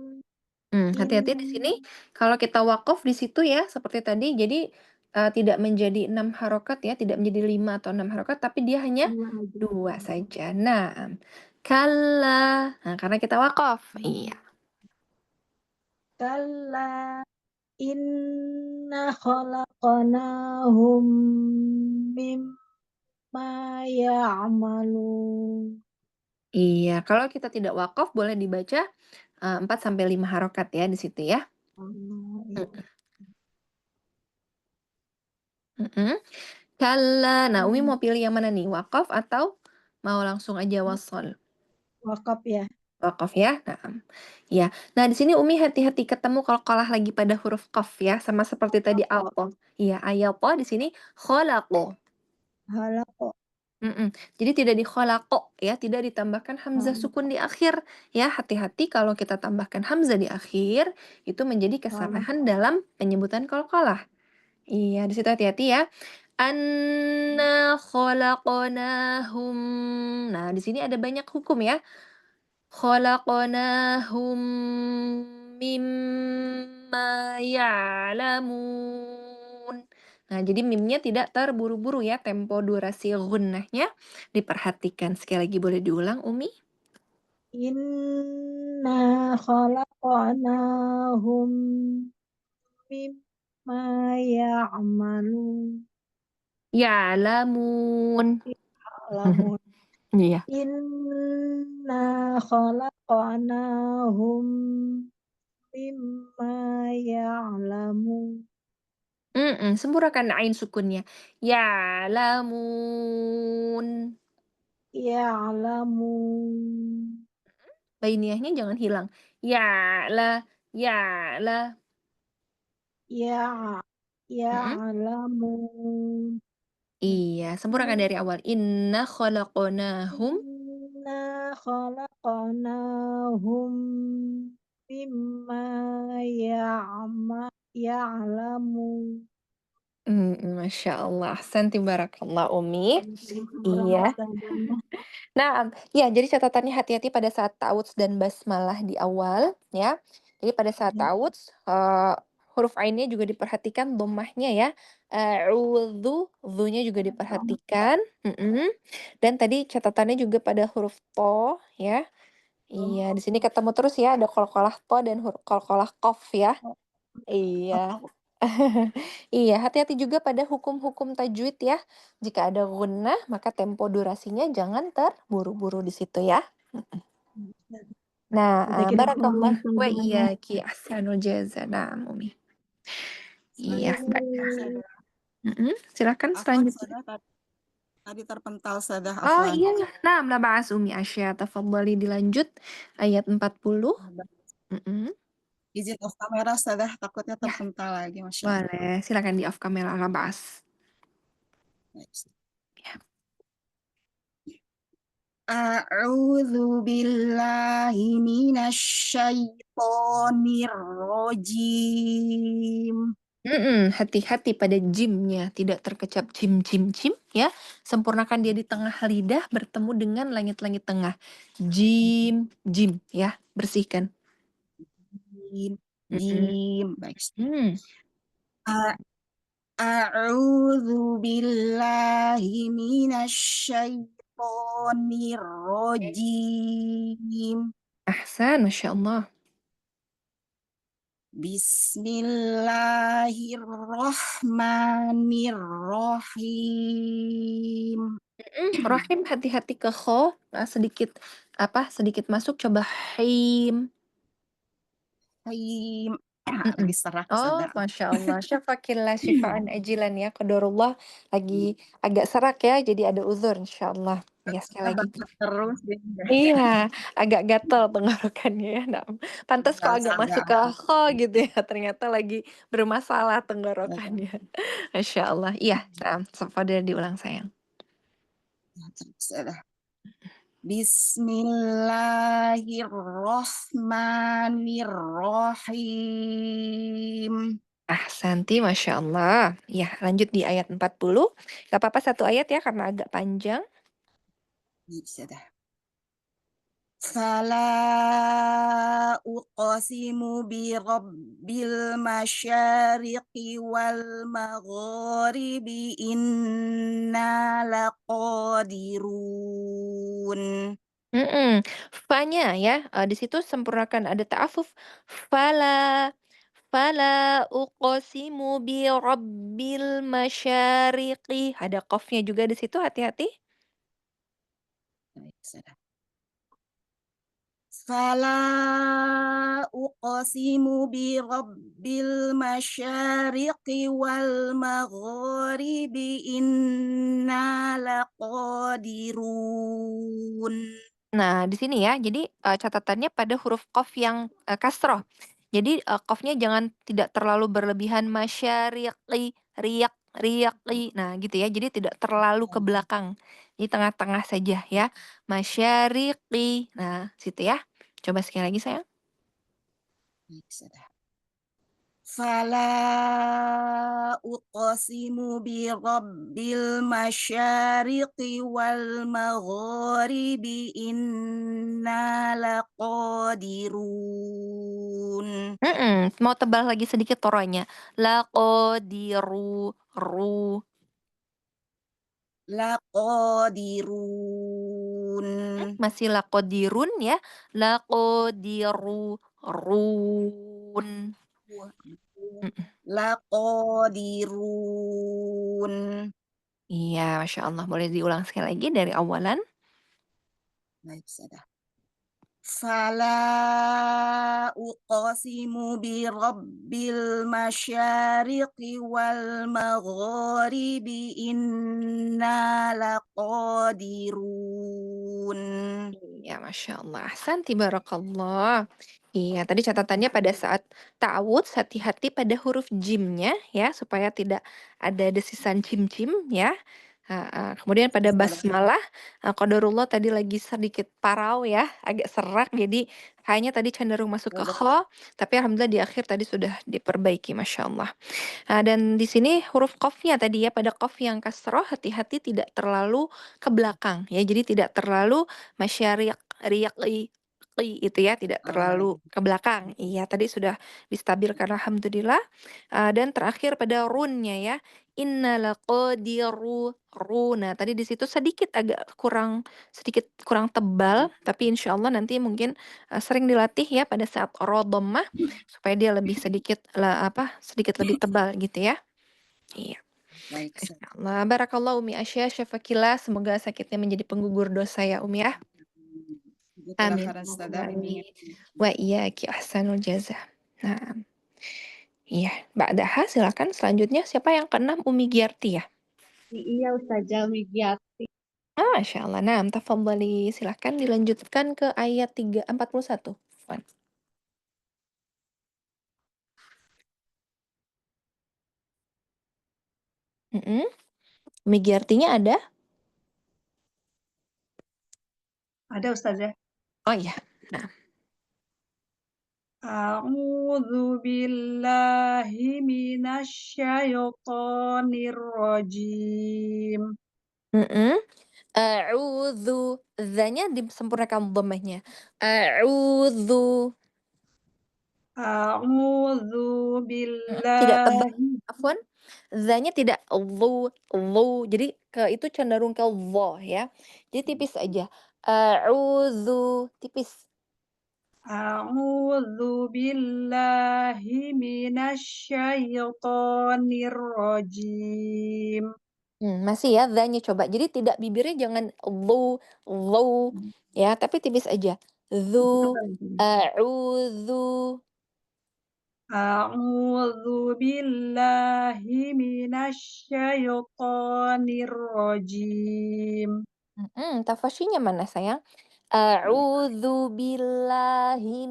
Hati-hati di sini in kalau kita wakaf di situ ya seperti tadi jadi, tidak menjadi 6 harokat ya, tidak menjadi 5 atau 6 harokat, tapi dia hanya 2 aja. 2 saja. Nah, kalla. Nah, karena kita wakaf. Iya. Kalla inna khalaqnahum mimma ya'malun. Iya, kalau kita tidak wakaf boleh dibaca, 4 sampai 5 harokat ya di situ ya. Oh, iya. Mhm. Kalla. Nah, Umi mau pilih yang mana nih? Wakaf atau mau langsung aja wasol? Wakaf ya. Wakaf ya? Nah, ya. Nah, di sini Umi hati-hati ketemu qalqalah lagi pada huruf qaf ya, sama seperti tadi Khalaqa. alqa. Iya, ayata di sini khalaqo. Khalaqa. Jadi tidak di khalaqo ya, tidak ditambahkan hamzah sukun di akhir ya. Hati-hati kalau kita tambahkan hamzah di akhir, itu menjadi Khalaqa. kesalahan dalam penyebutan qalqalah. Iya, di situ hati-hati ya. Anna khalaqnahum. Nah, di sini ada banyak hukum ya. Khalaqnahum mimma ya'lamun. Nah, jadi mimnya tidak terburu-buru ya, tempo durasi gunnahnya diperhatikan. Sekali lagi boleh diulang, Umi? Inna khalaqnahum mimma ya'malun. Ya'lamun. Ya'lamun. Iya. Inna khalaqnahum mimma ya'lamun. Sempurnakan ain sukunnya. Ya'lamun. Ya'lamun. Bainiyahnya jangan hilang. Ya'la. Ya Mhm. ya'lamun. Iya, sempurnakan dari awal. Inna khalaqnahum. Inna khalaqnahum mimma ya'lamun. Masya Allah. Ahsanti barakallah, Umi. Kurang Iya. ustazahnya. Nah, ya jadi catatannya hati-hati pada saat ta'awudz dan basmalah di awal, ya. Jadi pada saat Ya, ta'awudz, huruf ainnya juga diperhatikan dhammahnya ya. Dhu-nya juga diperhatikan, dan tadi catatannya juga pada huruf to, ya. Iya, di sini ketemu terus ya, ada qalqalah to dan qalqalah qaf ya. Iya. Iya, hati-hati juga pada hukum-hukum tajwid ya. Jika ada gunnah, maka tempo durasinya jangan terburu-buru di situ ya. Nah, kita kira sama barakallah wa ustazahnya. iyyaki ahsanul jaza. Na'am, Umi. Iya, baik. Sadah. Silakan Afwan, selanjutnya. Sadah, tadi terpental Sadah, Oh afwan. iya, nah, la ba'as Umi Asya. Tafadhali dilanjut ayat 40. Mm-mm. Izin off kamera Sadah, takutnya Ya, terpental lagi, Masya Allah. boleh. Silakan di off kamera, la ba'as. Ya. A'udzu billahi minasyaitonir rajim. Hati-hati pada jimnya, tidak terkecap jim ya. Sempurnakan dia di tengah lidah bertemu dengan langit-langit tengah. Jim ya, bersihkan. Jim, Mm-mm. jim. Baik. Hmm. A'udzu billahi minasyaitonir rajim. Ahsan, Masya Allah. Bismillahirrahmanirrahim. Rahim hati-hati ke kho, sedikit sedikit masuk coba him. Him. Mhm. Lagi serak, Oh, Ustazah. masya Allah. Syafakillah syifaan ajilan ya, qadarullah lagi agak serak ya, jadi ada uzur insyaallah. Ya, sekali lagi. Batuk terus jadi Iya, agak gatel tenggorokannya ya, na'am. Pantes kok agak masuk ke Ustazah. kho gitu ya, ternyata lagi bermasalah tenggorokannya. Masya Allah. Iya, fadhil diulang sayang. Ustazah. Bismillahirrahmanirrahim. Ahsanti, masya Allah. Ya, lanjut di ayat 40. Gak apa-apa satu ayat ya, karena agak panjang. Ustazah. Fala uqsimu bi rabbil masyariqi wal magharibi inna laqadirun. Fa-nya ya, di situ sempurnakan ada ta'affuf. Fala fala uqsimu bi rabbil masyariqi. Ada qafnya juga di situ, hati-hati. Baik, Ustazah. Fala uqsimu bi rabbil masyariqi wal magharibi inna laqadirun. Nah, di sini ya, jadi, catatannya pada huruf qaf yang, kasroh. Jadi, qafnya jangan tidak terlalu berlebihan masyariqi, riyak riyaqi. Nah, gitu ya, jadi tidak terlalu ke belakang. Di tengah-tengah saja ya, masyariqi. Nah, situ ya. Coba sekali lagi sayang. Baik, Ustazah. Fala uqsimu bi rabbil masyariqi wal magharibi inna laqadirun. Mau tebal lagi sedikit toronya. Laqadiru, ru. Laqadirun. Masih laqadirun ya. Laqadiru, run. Mhm. Laqadirun. Iya, masya Allah. Boleh diulang sekali lagi dari awalan? Baik, Ustazah. Fala uqsimu bi rabbil masyariqi wal magharibi inna laqadirun. Iya, masya Allah. Ahsanti barakallah. Iya, tadi catatannya pada saat ta'awudz, hati-hati pada huruf jimnya ya, supaya tidak ada desisan cim-cim ya. Kemudian pada basmalah, qadarullah tadi lagi sedikit parau ya, agak serak, jadi kayaknya tadi cenderung masuk ke kha, tapi alhamdulillah di akhir tadi sudah diperbaiki, masya Allah. Dan di sini huruf qafnya tadi ya, pada qaf yang kasroh hati-hati tidak terlalu ke belakang ya. Jadi tidak terlalu masyariq riaqi itu ya, tidak terlalu ke belakang. Iya, tadi sudah distabilkan alhamdulillah. Dan terakhir pada runnya ya, inna laqadiru ru. Nah, tadi di situ sedikit kurang tebal, tapi insya Allah nanti mungkin sering dilatih ya pada saat ro dhammah supaya dia lebih sedikit lebih tebal gitu ya. Iya. Baik, Masya Allah. Barakallah Umi Asya, syafakillah. Semoga sakitnya menjadi penggugur dosa ya Umi ya. Jazakallah Amin. khairan, Ustazah, bimbingan. Wa iyaki ahsanul jazah. Nah, iya. Ba'daha silakan selanjutnya siapa yang keenam Umi Giarti ya? Iya Ustazah Wigiati. Masya Allah. Nah, tafadhali. Silahkan dilanjutkan ke ayat 41. Afwan. Umi Giartinya ada? Ada Ustazah. Oh iya. Nah. A'udzu billahi minasyaitonir rajim. A'udzu. Dzanya disempurnakan dhammahnya. A'udzu. A'udzu Tidak tebal. billahi Afwan. Dzanya tidak lu. Jadi itu cenderung ke dha ya. Jadi tipis aja. A'udzu, tipis. A'udzu billahi minasyaitonir rajim. Masih ya dzanya coba. Jadi tidak bibirnya jangan lu, ya, tapi tipis aja. Dzu, a'udzu. A'udzu billahi minasyaitonir rajim. Tafasyinya mana sayang? A'udzu billahi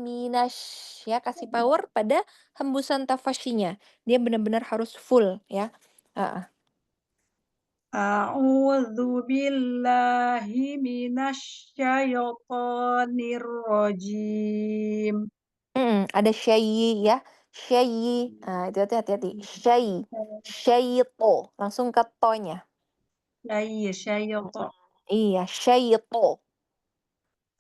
ya, kasih power pada hembusan tafasyinya. Dia benar-benar harus full ya. Heeh. A'udzu billahi minasyaitonir rajim. Ada syayyi ya. Syayyi. Itu hati-hati. Syaito. Langsung ke to-nya. Syaiton. Iya, syaito.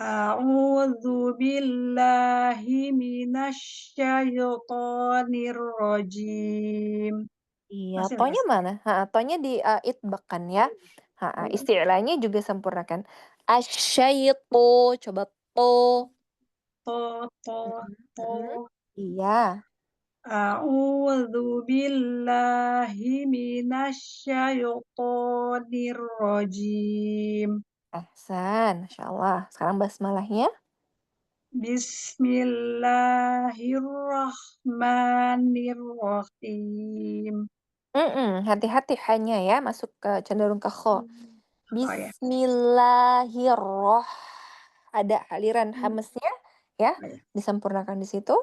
A'udzu billahi minasyaitonir rajim. Iya, Masih to-nya Mas? mana? To-nya di itbaq ya. Isti'lanya juga sempurnakan. Asyaito, coba to. To, to, to. Iya, A'udzu billahi minasyaitonir rajim. ahsan, masyaallah. Sekarang basmalahnya. Bismillahirrahmanirrahim. Hati-hati hanya ya, masuk ke cenderung ke kha. Oh ya. Ada aliran hamesnya ya, Oh ya. disempurnakan di situ.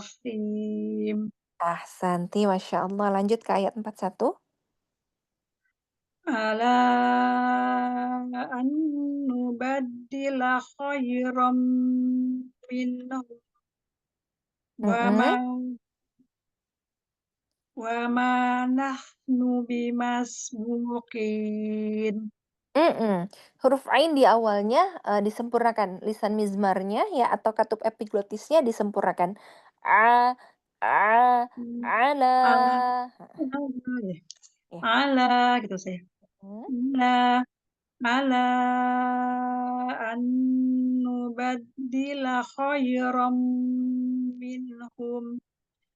Bismillahirrahmanirrahim. Ahsanti, Masya Allah. Lanjut ke ayat 41. Ala an nubaddila khairam minhum wa ma Mm-mm. wa ma nahnu bimasbuqin. Huruf ain di awalnya disempurnakan. Lisan mizmarnya ya atau katup epiglotisnya disempurnakan. A, a, ala. Ala ya. Ya. Ala gitu saya. Hmm. Ala ala an nubaddila khairam minhum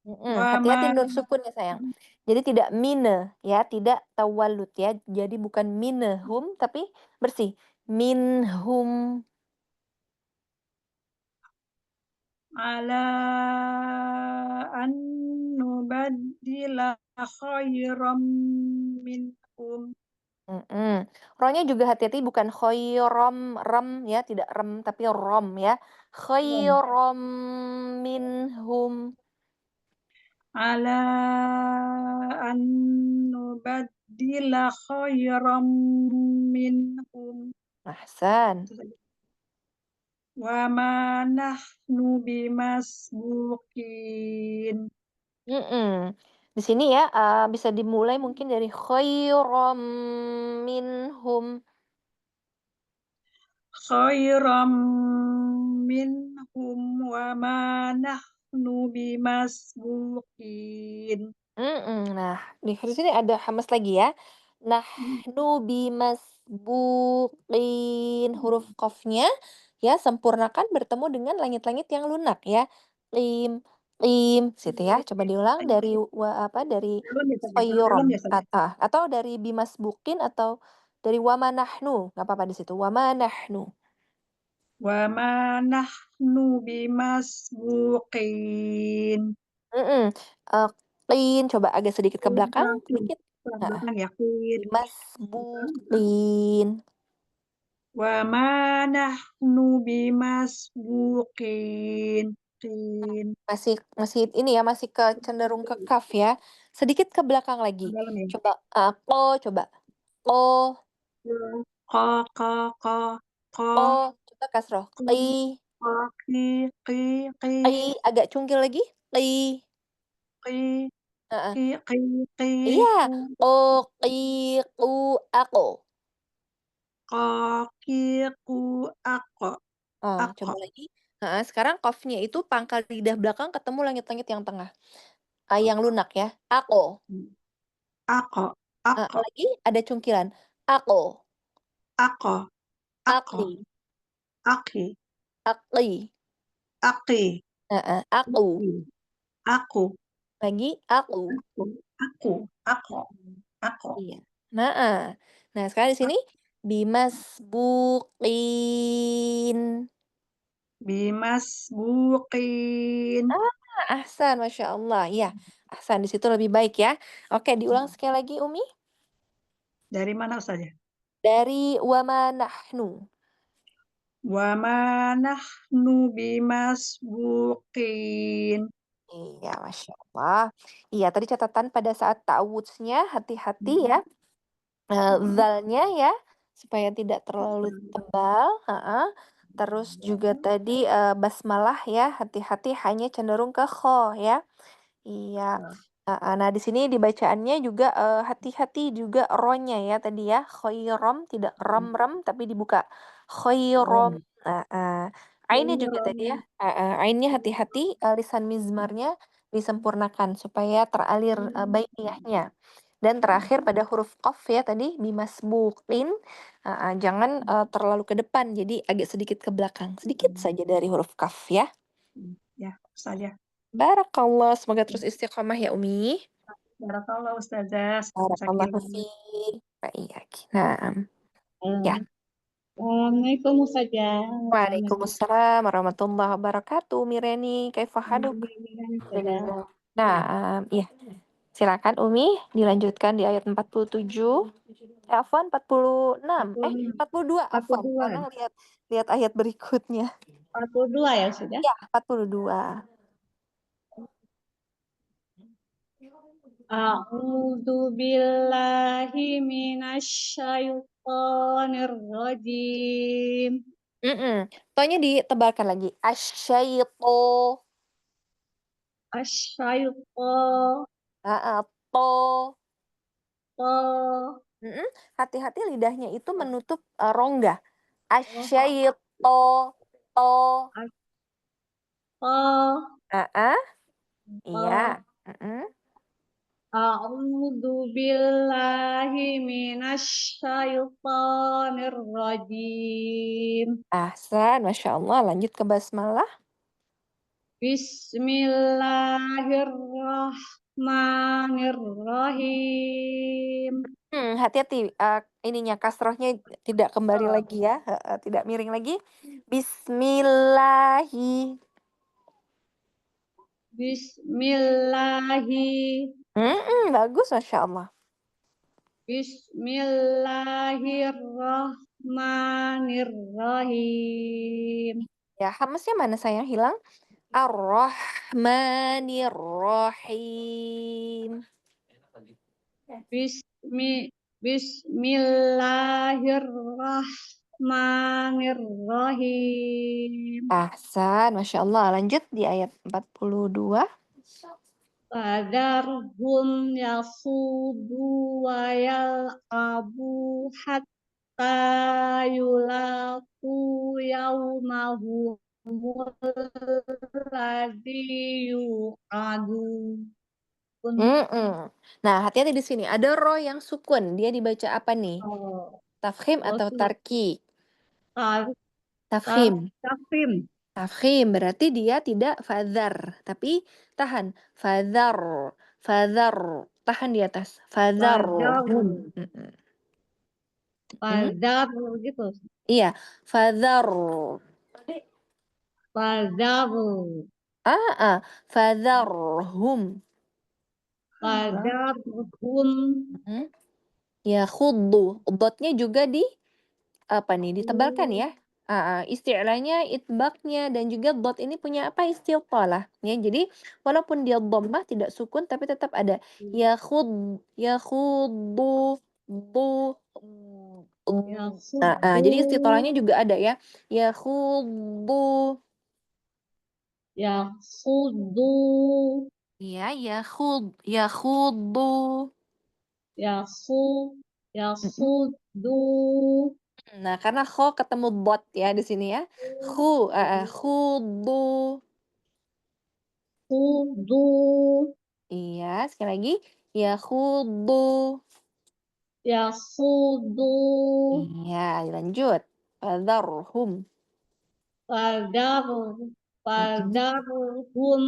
wa ma Hati-hati nun sukun ya sayang. Jadi tidak mine ya, tidak tawalud ya. Jadi bukan minehum tapi bersih. Minhum. ala an nubaddila khairam minhum. Ronya juga hati-hati bukan khairam ram ya, tidak rem tapi rom ya. Khairam minhum. Ala an nubaddila khairam minhum. Ahsan. Wa ma nahnu bimasbuqin. Di sini ya bisa dimulai mungkin dari khairam minhum. Khairam minhum wa ma nahnu bimasbuqin. Nah, di sini ada hamas lagi ya. Nahnu bimasbuqin. Huruf qafnya ya sempurnakan bertemu dengan langit-langit yang lunak ya. Lim, lim, situ ya. Coba diulang dari dari Dalam ya, Ustaz, ya? khairam Dalam ya, Ustaz, ya? atau dari bimasbuqin atau dari wama nahnu. Nggak apa-apa di situ. Wama nahnu. Wa ma nahnu bimasbuqin. Mhm. Qin, coba agak sedikit ke belakang, Langsung sedikit. Heeh. belakang yakin. Bimasbuqin. Wa ma nahnu bimasbuqin. Qin. Masih masih ini ya, masih cenderung ke kaf ya. Sedikit ke belakang lagi. Dalam ya. Coba, coba. Ko, Ko ko ko ko coba kasroh. ko Qi, ko qi qi qi, agak cungkil lagi. Qi. qi Heeh. qi qi qi Iya. qu Qo, qi, qu, ako. ko qi qu ako ako. Coba lagi. Heeh, sekarang qafnya itu pangkal lidah belakang ketemu langit-langit yang tengah. Yang lunak ya. Ako. Ako ako Lagi ada cungkilan. Ako. Ako. Ako. Aki. Aki. Aki. Aki. Aku. Aku. Lagi aku. Aku. Ako. Ako. Iya. Nah, sekarang di sini bimasbuqin. Bimasbuqin. Ahsan, Masya Allah. Ya, ahsan. Di situ lebih baik ya. Oke, diulang sekali lagi, Umi. Dari mana saja? Dari wama nahnu. Wa ma nahnu bimasbuqin. Iya, Masya Allah. Iya, tadi catatan pada saat ta'awudznya hati-hati ya. Zalnya ya, supaya tidak terlalu tebal. Terus juga tadi basmalah ya, hati-hati hanya cenderung ke kho ya. Iya. Nah, di sini dibacaannya juga hati-hati juga ro-nya ya tadi ya. Khairom, tidak ram-ram tapi dibuka. Khairom. Ainnya juga tadi ya. Ainnya hati-hati lisan mizmarnya disempurnakan supaya teralir baik niyahnya. Dan terakhir pada huruf qaf ya tadi bimasbuqin. Jangan terlalu ke depan jadi agak sedikit ke belakang. Sedikit saja dari huruf qaf ya. Ya, saja. Barakallah, semoga terus istiqomah ya Umi. Barakallah Ustazah. Barakallahu Sakit. fiik. Wa iyaki. Nah, ya. Assalamualaikum Ustazah. Waalaikumsalam warahmatullahi wabarakatuh. Mireni, kaifa haluk? Ustazah. Alhamdulillah. Nah, iya. Silakan Umi dilanjutkan di ayat 47. Afwan 46. 42 afwan. 42. Karena lihat ayat berikutnya. 42 ya Ustazah? Ya, 42. A'udzu billahi minasyaitonir rajim. Tonya ditebalkan lagi. Asyaito. Asyaiton. To. To. Hati-hati lidahnya itu menutup rongga. Asyaito. To. To. Iya. A'udzu billahi minasyaitonir rajim. Ahsan, Masya Allah. Lanjut ke basmalah. Bismillahirrahmanirrahim. Hati-hati ininya kasrohnya tidak kembali lagi ya, tidak miring lagi. Bismillahi. Bismillahi. Bagus, Masya Allah. Bismillahirrahmanirrahim. Ya, hamznya mana sayang hilang? Ar-Rahmanir-Rahim. Bismillahirrahmanirrahim. Ahsan, Masya Allah. Lanjut di ayat 42. Fadarhum yasudu wa yal'abu hatta yulaku yaumahu alladzi yu'adun. Nah, hati-hati di sini. Ada ro yang sukun. Dia dibaca apa nih? Tafkhim atau tarki? Tafkhim. Tafkhim berarti dia tidak fadhar, tapi tahan. Fadhar. Tahan di atas. Fadhar. Fadar gitu. Iya, fadhar. Fadharhum. Fadharhum. Fadharhum. Ya khuddu. Dotnya juga ditebalkan ya. Isti'lanya, itbaknya dan juga dot ini punya apa istiqalah ya. Jadi walaupun dia dhammah tidak sukun tapi tetap ada ya khuddu bu. Jadi istiqalahnya juga ada ya. Ya khuddu. Ya khuddu. Iya, ya khuddu. Ya khuddu. Nah, karena kho ketemu bot ya di sini ya. Khuddu. Khuddu. Iya, sekali lagi. Ya khuddu. yakhudhu Iya, lanjut. Fadharhum. fadar Mm-mm. fadarhum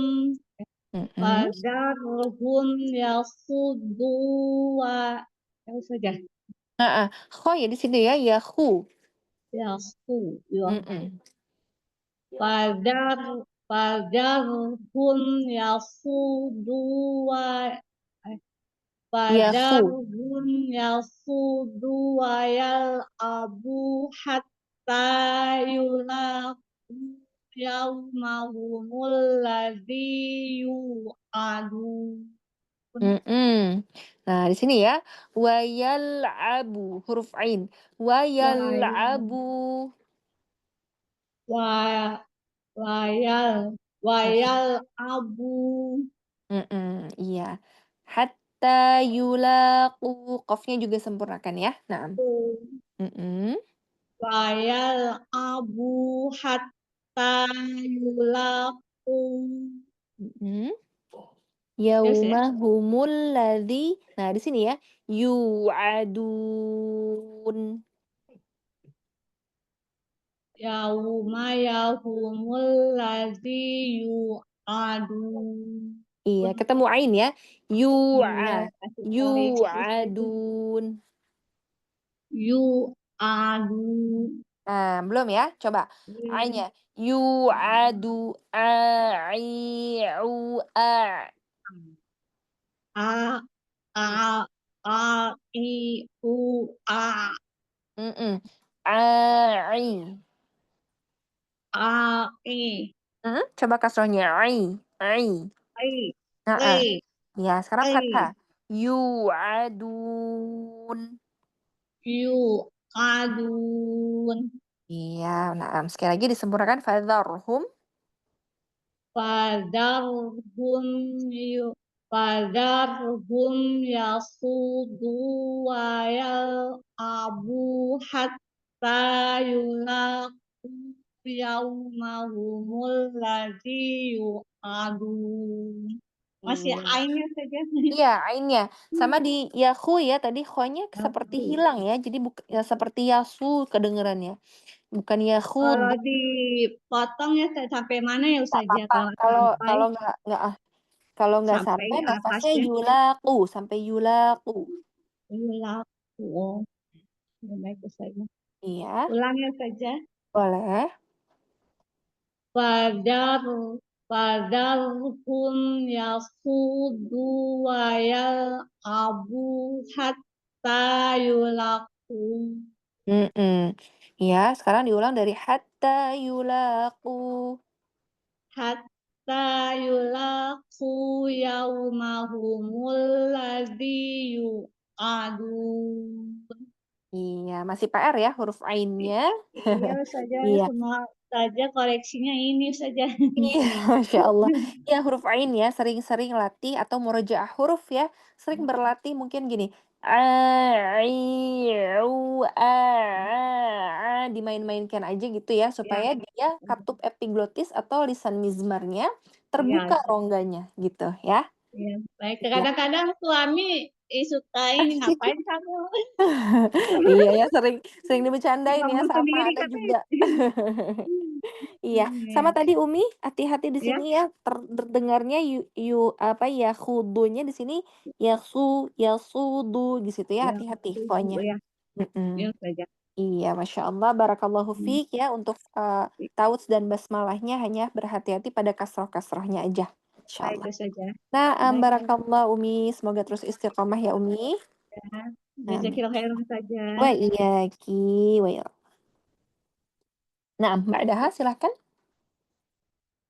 Mm-mm. fadarhum yakhudhu wa saja Kho ya di sini ya, yahu. yakhu ya Mm-mm. fadar fadarhum yakhudhu wa Yahu. fadarhum yakhudhu wa yal'abu hatta yulaqu yaumahumul ladzi yu'adun Mm-mm. Nah, di sini ya, wayal'abu, huruf ain. wa Wayal'abu. wa wayal abu Iya. Hatta yulaqu. Qafnya juga sempurnakan ya. Nah. Mm-mm. wayal abu hatta yulaqu Mm-mm. terus ya Yaumahumul ladzi. Nah, di sini ya, yu'adun. yauma yahumul ladzi yu'adun Iya, ketemu ain ya. iya Yu'a. kasih koreksi saja Yu'adun. yu'adun Nah, belum ya? Coba. Ainnya. Yu'adu. A'i'u. A. a a a i u a Mm-mm. A'i. a i Coba kasrohnya. Ai. Ai. i Nah, i ya, sekarang i fathah. Yu'adun. yu'adun Iya, nah, sekali lagi disempurnakan fadharhum. fadarhum yu fadarhum yasudu wa abu hatta yulaqu yaumahumul ladzi yu'adun masih Iya. ainnya saja Iya, ainnya. Sama di yahu ya, tadi khonya seperti hilang ya. Jadi ya, seperti yasu kedengerannya. Bukan kalau yahudu. dipotong ya sampai mana ya Nggak Ustaz ya apa-apa. kalau Kalau sampai kalau nggak sampai sampai atas nafasnya ya yulaku sampai yulaku. yulaqu oh, ya baik Ustaz ya. Iya, Ulangnya saja. boleh. Fadar fadarhum yaqudu wa abu hatta yulaqu Iya, sekarang diulang dari hatta yulaku. hatta yulaqu yaumahumul ladzi yu'adun. Iya, masih PR ya huruf ainnya. Iya saja Iya. semua saja koreksinya ini saja. Iya, Masya Allah. Ya, huruf ain ya, sering-sering latih atau murojaah huruf ya. Sering berlatih mungkin gini. A, I, U, dimain-mainkan aja gitu ya, Ya, supaya dia katup epiglotis atau lisan mizmarnya ya, terbuka rongganya gitu ya. ya. Baik, Iya. kadang-kadang suami suka ini ngapain kamu? Iya ya, sering sering dibercandain ya Ngomong sama sendiri ada katanya. juga. Iya, sama Iya, tadi Umi, hati-hati di ya, sini ya, terdengarnya apa ya, khudunya di sini yasudu di situ ya, ya, hati-hati setuju pokoknya. ya, Mhm. ya saja. Iya, Masya Allah, barakallahu Hmm. fiik ya untuk tauts dan basmalahnya hanya berhati-hati pada kasroh-kasrohnya aja, Insya Baik Allah. itu saja. Nah, Baik, barakallah Umi, semoga terus istiqomah ya Umi. ya. Amin. Jazakillah khairan saja. Wa iyaki wa iya. Nah, Mbak Daha silahkan.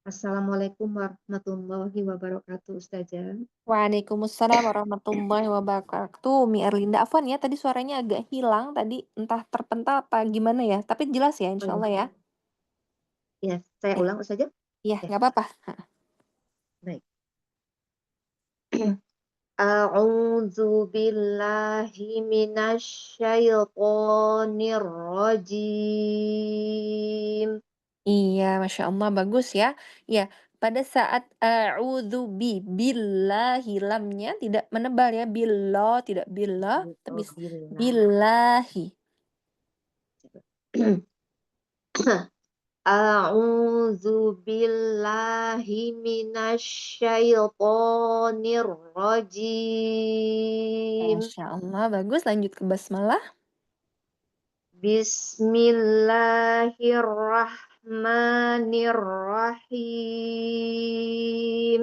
Assalamualaikum warahmatullahi wabarakatuh, Ustazah. Waalaikumsalam warahmatullahi wabarakatuh. Mi Erlinda, afwan ya, tadi suaranya agak hilang tadi, entah terpental apa gimana ya, tapi jelas ya Oh insya ya, Allah ya. ya saya Ya, ulang Ustazah. iya Ya, nggak apa-apa. baik. A'udzu billahi minasyaitonir rajim. Iya, Masya Allah bagus ya. Ya, pada saat a'udzu billahi, lamnya tidak menebal ya, billah, tidak billah, tapi Billah. billahi. A'udzu billahi minasyaitonir rajim. Masya Allah, bagus. Lanjut ke basmalah. Bismillahirrahmanirrahim.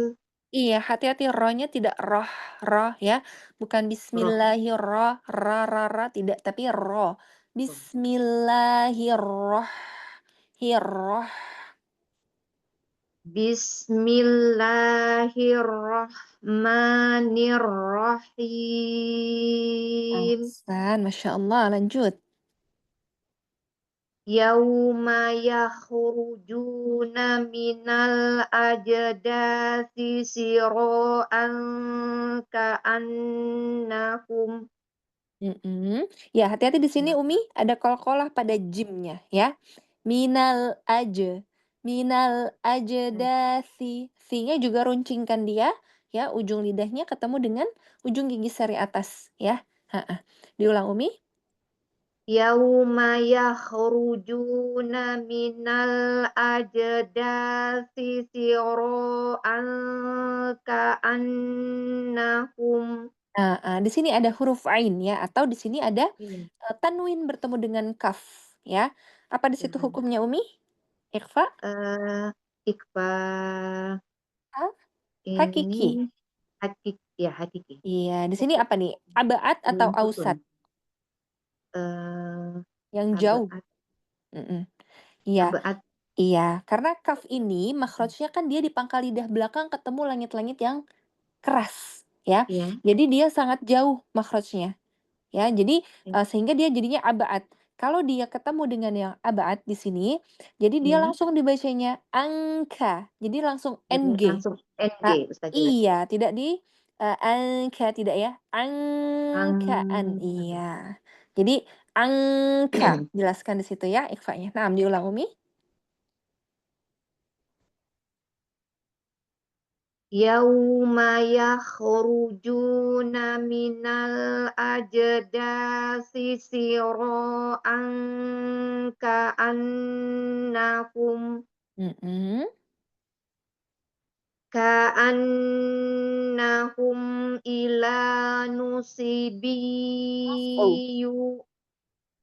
Iya, hati-hati rohnya tidak roh ya. Bukan Roh. bismillahirrah, ra, tidak, tapi roh. Bismillahirrah. Bismillahirrahmanirrahim. Ahsan, Masya Allah, lanjut. Yauma yakhrujuna minal ajdasi sira'an ka'annahum. Ya, hati-hati di sini Umi, ada kol-kolah pada jimnya ya. Minal ajdasi. Si-nya juga runcingkan dia ya, ujung lidahnya ketemu dengan ujung gigi sari atas ya. Diulang Umi. Yauma yakhrujuna minal ajdasi sira'an ka'annahum. Di sini ada huruf ain ya, atau di sini ada tanwin bertemu dengan kaf ya. Apa di situ hukumnya Umi? Ikhfa? Ikhfa Hakiki. ini hakiki. Iya, di sini apa nih? Abaat atau Belum ausat? sukun. Yang jauh. Abaat. Iya. Abaat. Iya, karena kaf ini makhrajnya kan dia di pangkal lidah belakang ketemu langit-langit yang keras ya. Ya. Jadi dia sangat jauh makhrajnya. Ya, jadi sehingga dia jadinya abaat. Kalau dia ketemu dengan yang abaat di sini, jadi dia langsung dibacanya angka. Jadi langsung Jadi ng. langsung NG Ustazah. Iya, tidak di angka, tidak ya. Angkaan. Iya. Jadi angka. Jelaskan di situ ya ikhfanya. Nah, diulang Umi. Yauma yakhrujuna minal ajdasi sira'an ka'annahum ila nusibiyu.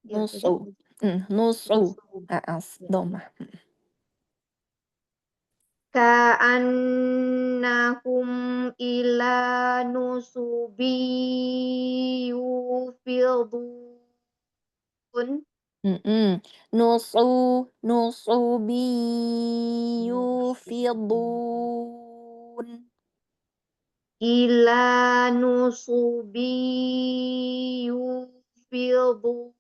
Nusu. Nusu. Domah. Ka'annahum ila nusubi yufidun. Nusubi yufidun. Ila nusubi yufidun.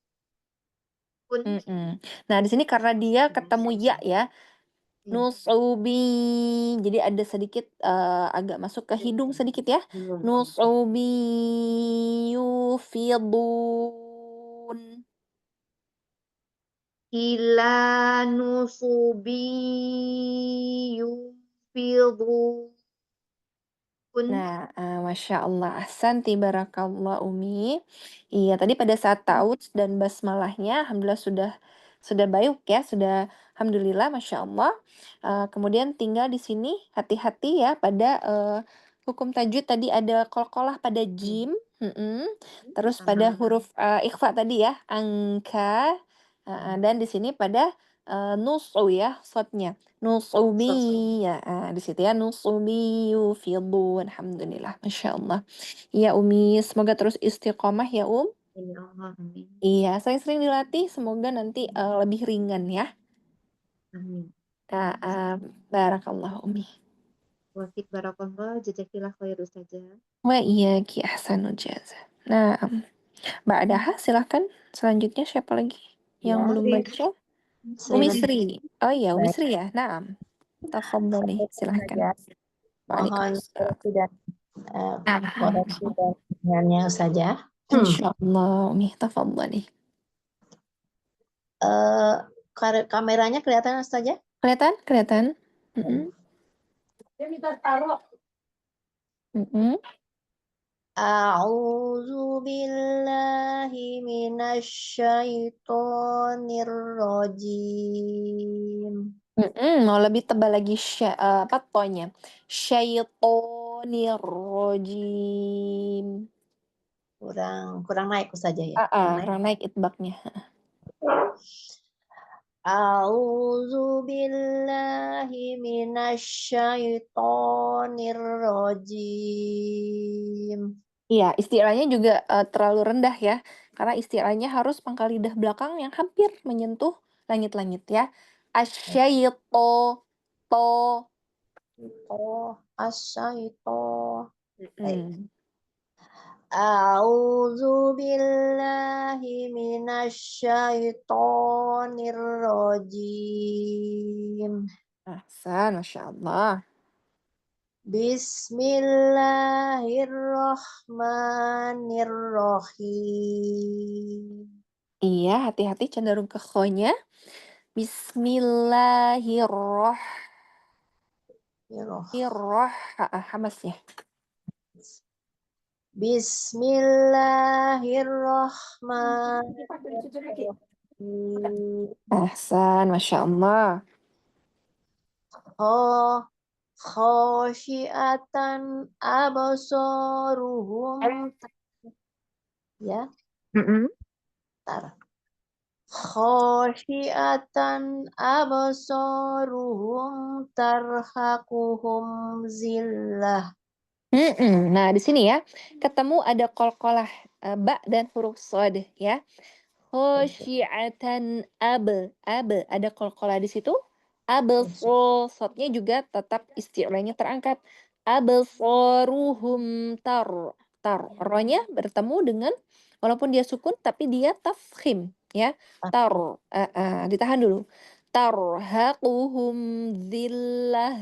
Nah, di sini karena dia ketemu ya. Nusubi. Jadi ada sedikit agak masuk ke hidung sedikit ya. Nusubi yufidun. Ila nusubi yufidun. Nah, Masya Allah, ahsanti barakallah Umi. Iya, tadi pada saat ta'awudz dan basmalahnya, alhamdulillah sudah baik ya, sudah alhamdulillah, Masya Allah. Kemudian tinggal di sini hati-hati ya pada hukum tajwid tadi ada qalqalah pada jim, terus pada huruf ikhfa tadi ya, angka, dan di sini pada nusu ya, shadnya. Nusubi ya, di situ ya, nusubi yufidun, alhamdulillah, Masya Allah. Iya Umi, semoga terus istiqomah ya Amin. Iya, sering-sering dilatih, semoga nanti lebih ringan ya. Amin. Barakallah Umi. Wafik barakallah, jazakillah khair Ustazah. Wa iyaki ahsanul jaza. Nah, Mbak Adaha silahkan. Selanjutnya siapa lagi yang belum baca? Umi Sri. Oh iya, Umi Sri ya. Naam. Tafadhali, silahkan. Mohon Waalaikumsalam. dan koreksi dan pertanyaannya saja. Insyaallah, Umi, tafadhali. Kameranya kelihatan saja? Kelihatan? Mm-mm. A'udzu billahi minasyaitonir rajim. Mau lebih tebal lagi apa tonya? Syaitonir rajim. Kurang naik saja ya. Kurang naik itbaknya. A'udzu billahi minasyaitonir rajim. Iya, istilahnya juga terlalu rendah ya, karena istilahnya harus pangkal lidah belakang yang hampir menyentuh langit-langit ya. Asyaiton, to. Asyaiton. Baik. Mm-mm. A'udzu billahi minasyaitonir rajim. Ahsan, Masya Allah. Bismillahirrahmanirrahim. Iya, hati-hati cenderung ke kho-nya. Bismillahirrahmanirrahim. Hamas ya. Bismillahirrahmanirrahim. Ahsan, Masya Allah. Khosyiatan absaruhum ya. Tar. Khosyiatan absaruhum tarhaquhum zillah. Nah, di sini ya, ketemu ada qalqalah ba dan huruf shad ya. Khosyiatan ada qalqalah di situ. Shadnya juga tetap istilahnya terangkat. Absaruhum Ro-nya bertemu dengan walaupun dia sukun tapi dia tafkhim ya. Ditahan dulu. Tarhaquhum zillah.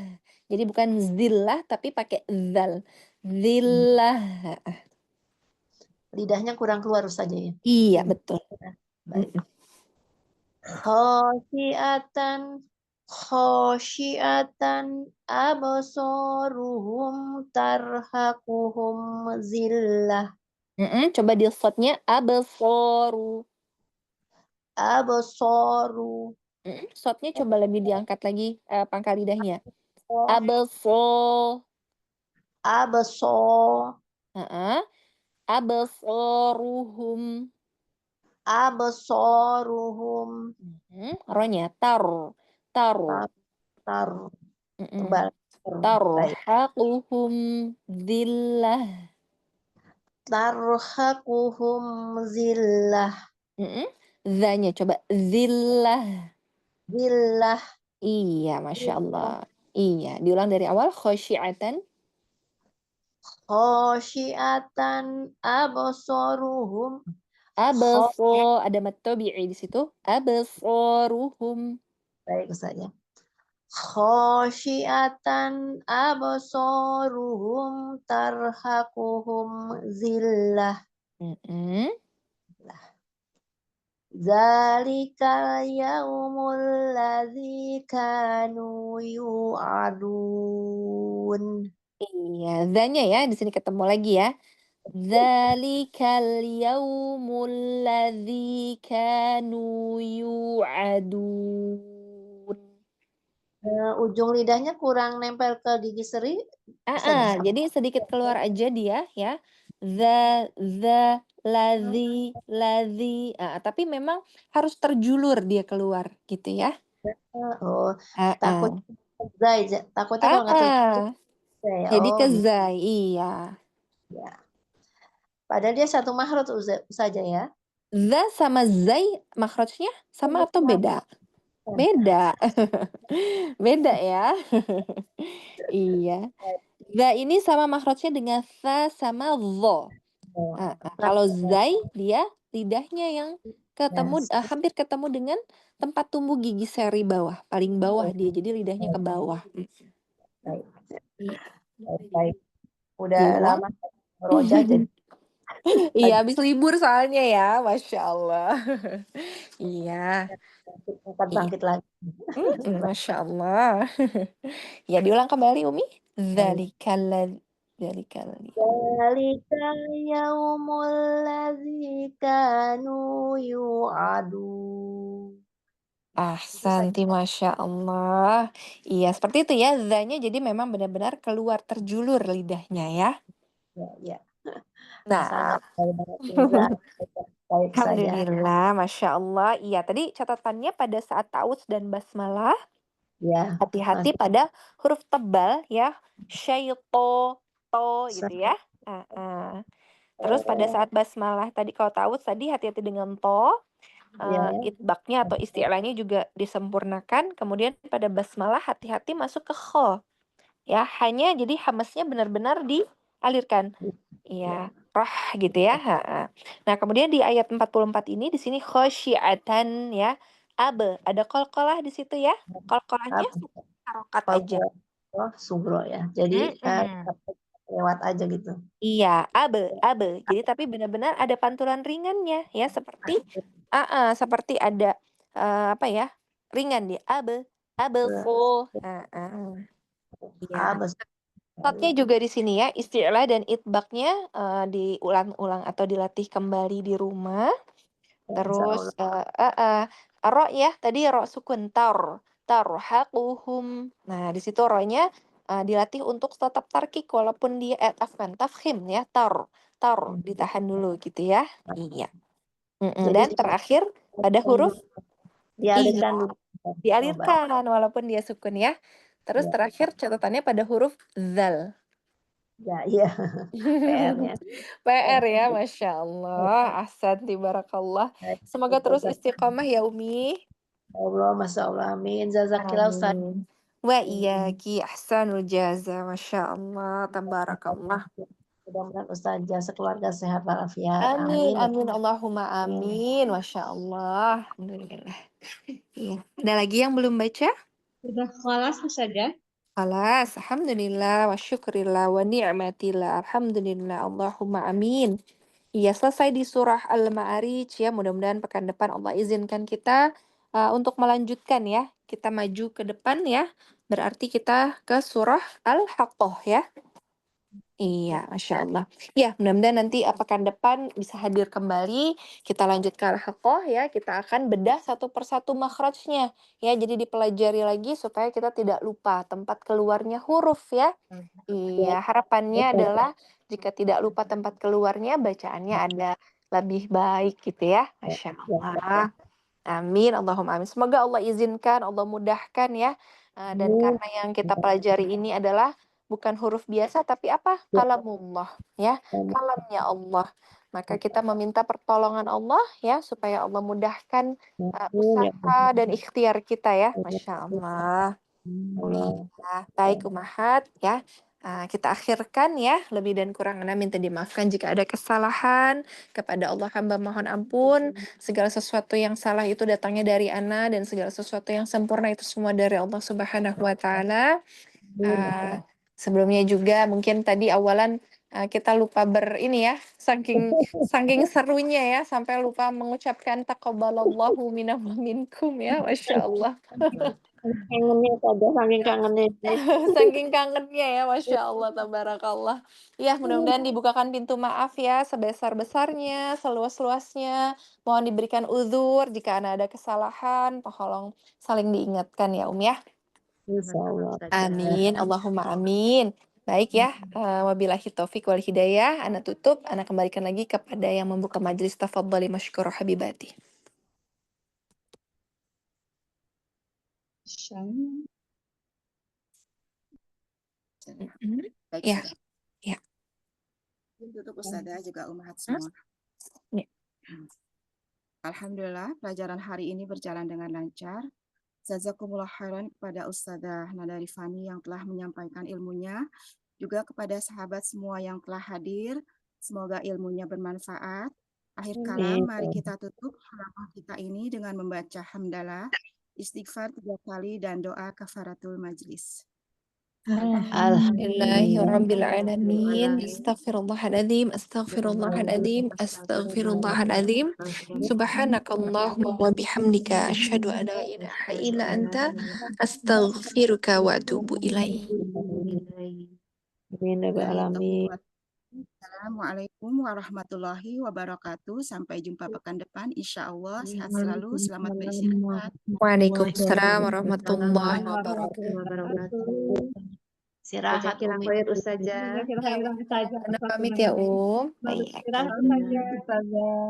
Jadi bukan zillah tapi pakai zal. Zillah. Lidahnya kurang keluar saja ya. Iya, betul. Baik. Khosyiatan absaruhum tarhaquhum zillah. Coba di shotnya absaru. Absaru. Shotnya coba lebih diangkat lagi pangkal lidahnya. Absor. Absor. Absaruhum. Absaruhum. Ro-nya tar. Tebal. Tarhaquhum zillah. Tarhaquhum zillah. Zanya coba zillah. Zillah. Iya, Masya Allah. Iya, diulang dari awal. Khosyiatan. Khosyiatan absaruhum. Ada mat tabi'i di situ. Absaruhum. Baik saja. Khosyiatan absaruhum tarhaquhum zillah. Zalikal yaumul ladzi kanu yu'adun. Iya, zanya ya di sini ketemu lagi ya. Zalikal yaumul ladzi kanu yu'adun. Ujung lidahnya kurang nempel ke gigi seri. Jadi sedikit keluar aja dia ya. Ladzi. Tapi memang harus terjulur dia keluar gitu ya. Takutnya kalau nggak terjulur. Jadi ke zai, iya. Ya. Padahal dia satu makhraj saja ya. Za sama zai makhrajnya sama atau beda? Beda. Beda ya. Iya. Za ini sama makhrajnya dengan sa sama dho. Kalau zai dia lidahnya yang ketemu hampir ketemu dengan tempat tumbuh gigi seri bawah, paling bawah dia. Jadi lidahnya ke bawah. Baik. Udah lama rojah jadi. Iya, habis libur soalnya ya, Masya Allah. Iya. Bangkit lagi. Masya Allah. Ya, diulang kembali, Umi. Dzalikal dzalikal Dzalikal yaumul ladzi kanu yu'adun. Itu saja. Ahsanti, Masya Allah. Iya, seperti itu ya, dzanya jadi memang benar-benar keluar, terjulur lidahnya ya. Ya, ya. Asal Nah, nggak dari barat timur, baik saja. alhamdulillah, Masya Allah. Iya, tadi catatannya pada saat ta'awudz dan basmalah, Ya, hati-hati pada huruf tebal ya, syaito, to gitu ya. Terus pada saat basmalah tadi kalau ta'awudz tadi hati-hati dengan to, ya. itbaqnya atau isti'lanya juga disempurnakan. Kemudian pada basmalah hati-hati masuk ke kho. Ya, hanya jadi hamesnya benar-benar dialirkan. Iya, roh gitu ya. Nah, kemudian di ayat 44 ini di sini khosyi'atan ya. Ada qalqalah di situ ya. Qalqalahnya harokat aja. Oh, sugro ya. Jadi lewat aja gitu. Iya, Jadi tapi benar-benar ada pantulan ringannya ya, seperti seperti ada apa ya? Ringan di full. Iya. Abes. Shotnya juga di sini ya, isti'lah dan itbaqnya diulang-ulang atau dilatih kembali di rumah. Terus ro ya, tadi ro sukun tarhaquhum. Nah, di situ ro-nya dilatih untuk tetap tarkik walaupun dia tafkhim ya, ditahan dulu gitu ya. Iya. Dan terakhir pada huruf dialirkan dulu. Dialirkan walaupun dia sukun ya. Terus terakhir catatannya pada huruf zal. Ya, iya. PR-nya. PR ya, Masya Allah. Ahsanti barakallah. Semoga terus istiqomah ya Umi. Allah, Masya Allah, amin. Jazakillah Ustaz. Amin. Wa iyaki ahsanul jaza, Masya Allah, tabarakallah. Mudah-mudahan Ustazah sekeluarga sehat walafiat. Amin, Amin. amin, Allahumma amin. Masya Allah. Alhamdulillah. Iya. Ada lagi yang belum baca? Sudah kelas saja. Alas, alhamdulillah, wa syukurillah, wa ni'matillah, alhamdulillah, Allahumma amin. Iya, selesai di surah Al-Ma'arij ya, mudah-mudahan pekan depan Allah izinkan kita untuk melanjutkan ya. Kita maju ke depan ya, berarti kita ke surah Al-Haqqah ya. Iya, Masya Allah. Ya, mudah-mudahan nanti pekan depan bisa hadir kembali. Kita lanjut ke Al-Haqqah ya. Kita akan bedah satu persatu makhrajnya. Ya, jadi dipelajari lagi supaya kita tidak lupa tempat keluarnya huruf ya. Iya, harapannya adalah jika tidak lupa tempat keluarnya, bacaannya ada lebih baik gitu ya. Masya Allah. Amin, Allahumma amin. Semoga Allah izinkan, Allah mudahkan ya. Dan karena yang kita pelajari ini adalah bukan huruf biasa, tapi apa? Kalamullah ya. Kalamnya Allah. Maka kita meminta pertolongan Allah ya, supaya Allah mudahkan usaha dan ikhtiar kita ya. Masya Allah. Iya, baik Umahat ya. Kita akhirkan ya, lebih dan kurangnya minta dimaafkan jika ada kesalahan. Kepada Allah hamba mohon ampun. Segala sesuatu yang salah itu datangnya dari Ana, dan segala sesuatu yang sempurna itu semua dari Allah Subhanahu wa Ta'ala. Sebelumnya juga mungkin tadi awalan kita lupa ini ya, saking serunya ya, sampai lupa mengucapkan taqabbalallahu minna wa minkum ya, Masya Allah. Kangennya saja, saking kangennya. Saking kangennya ya, Masya Allah, tabarakallah. Ya, mudah-mudahan dibukakan pintu maaf ya, sebesar-besarnya, seluas-luasnya. Mohon diberikan uzur jika ada kesalahan, tolong saling diingatkan ya, ya. Amin, Allahumma amin. Baik ya, wabillahi taufik wal hidayah. Ana tutup, ana kembalikan lagi kepada yang membuka majelis. Tafadhali masykurah habibati. Baik, Ya. Ustazah. Ya. Untuk Ustazah juga umat semua. Ya. Alhamdulillah, pelajaran hari ini berjalan dengan lancar. Jazakumullah khairan kepada Ustazah Nada Rifani yang telah menyampaikan ilmunya, juga kepada sahabat semua yang telah hadir. Semoga ilmunya bermanfaat. Akhir kalam, mari kita tutup halaqah kita ini dengan membaca hamdalah, istighfar 3 kali, dan doa kafaratul majlis. Alhamdulillahirabbil alamin. Astaghfirullahaladzim, astaghfirullahaladzim, astaghfirullahaladzim. Subhanakallahumma wa bihamdika asyhadu an la ilaha illa anta astaghfiruka wa atubu ilaik. Amin ya rabbal Billahi taufiq alamin. wal Assalamualaikum warahmatullahi wabarakatuh. Sampai jumpa pekan depan. Insya Allah sehat selalu. Selamat beristirahat. Waalaikumsalam Waalaikumsalam warahmatullahi warahmatullahi wabarakatuh. wabarakatuh. Istirahat Jazakillah Umi. khair Ustazah. Jazakallah khairan Ustazah. Anda pamit ya, Selamat Baik. istirahat Baik. saja Ustazah.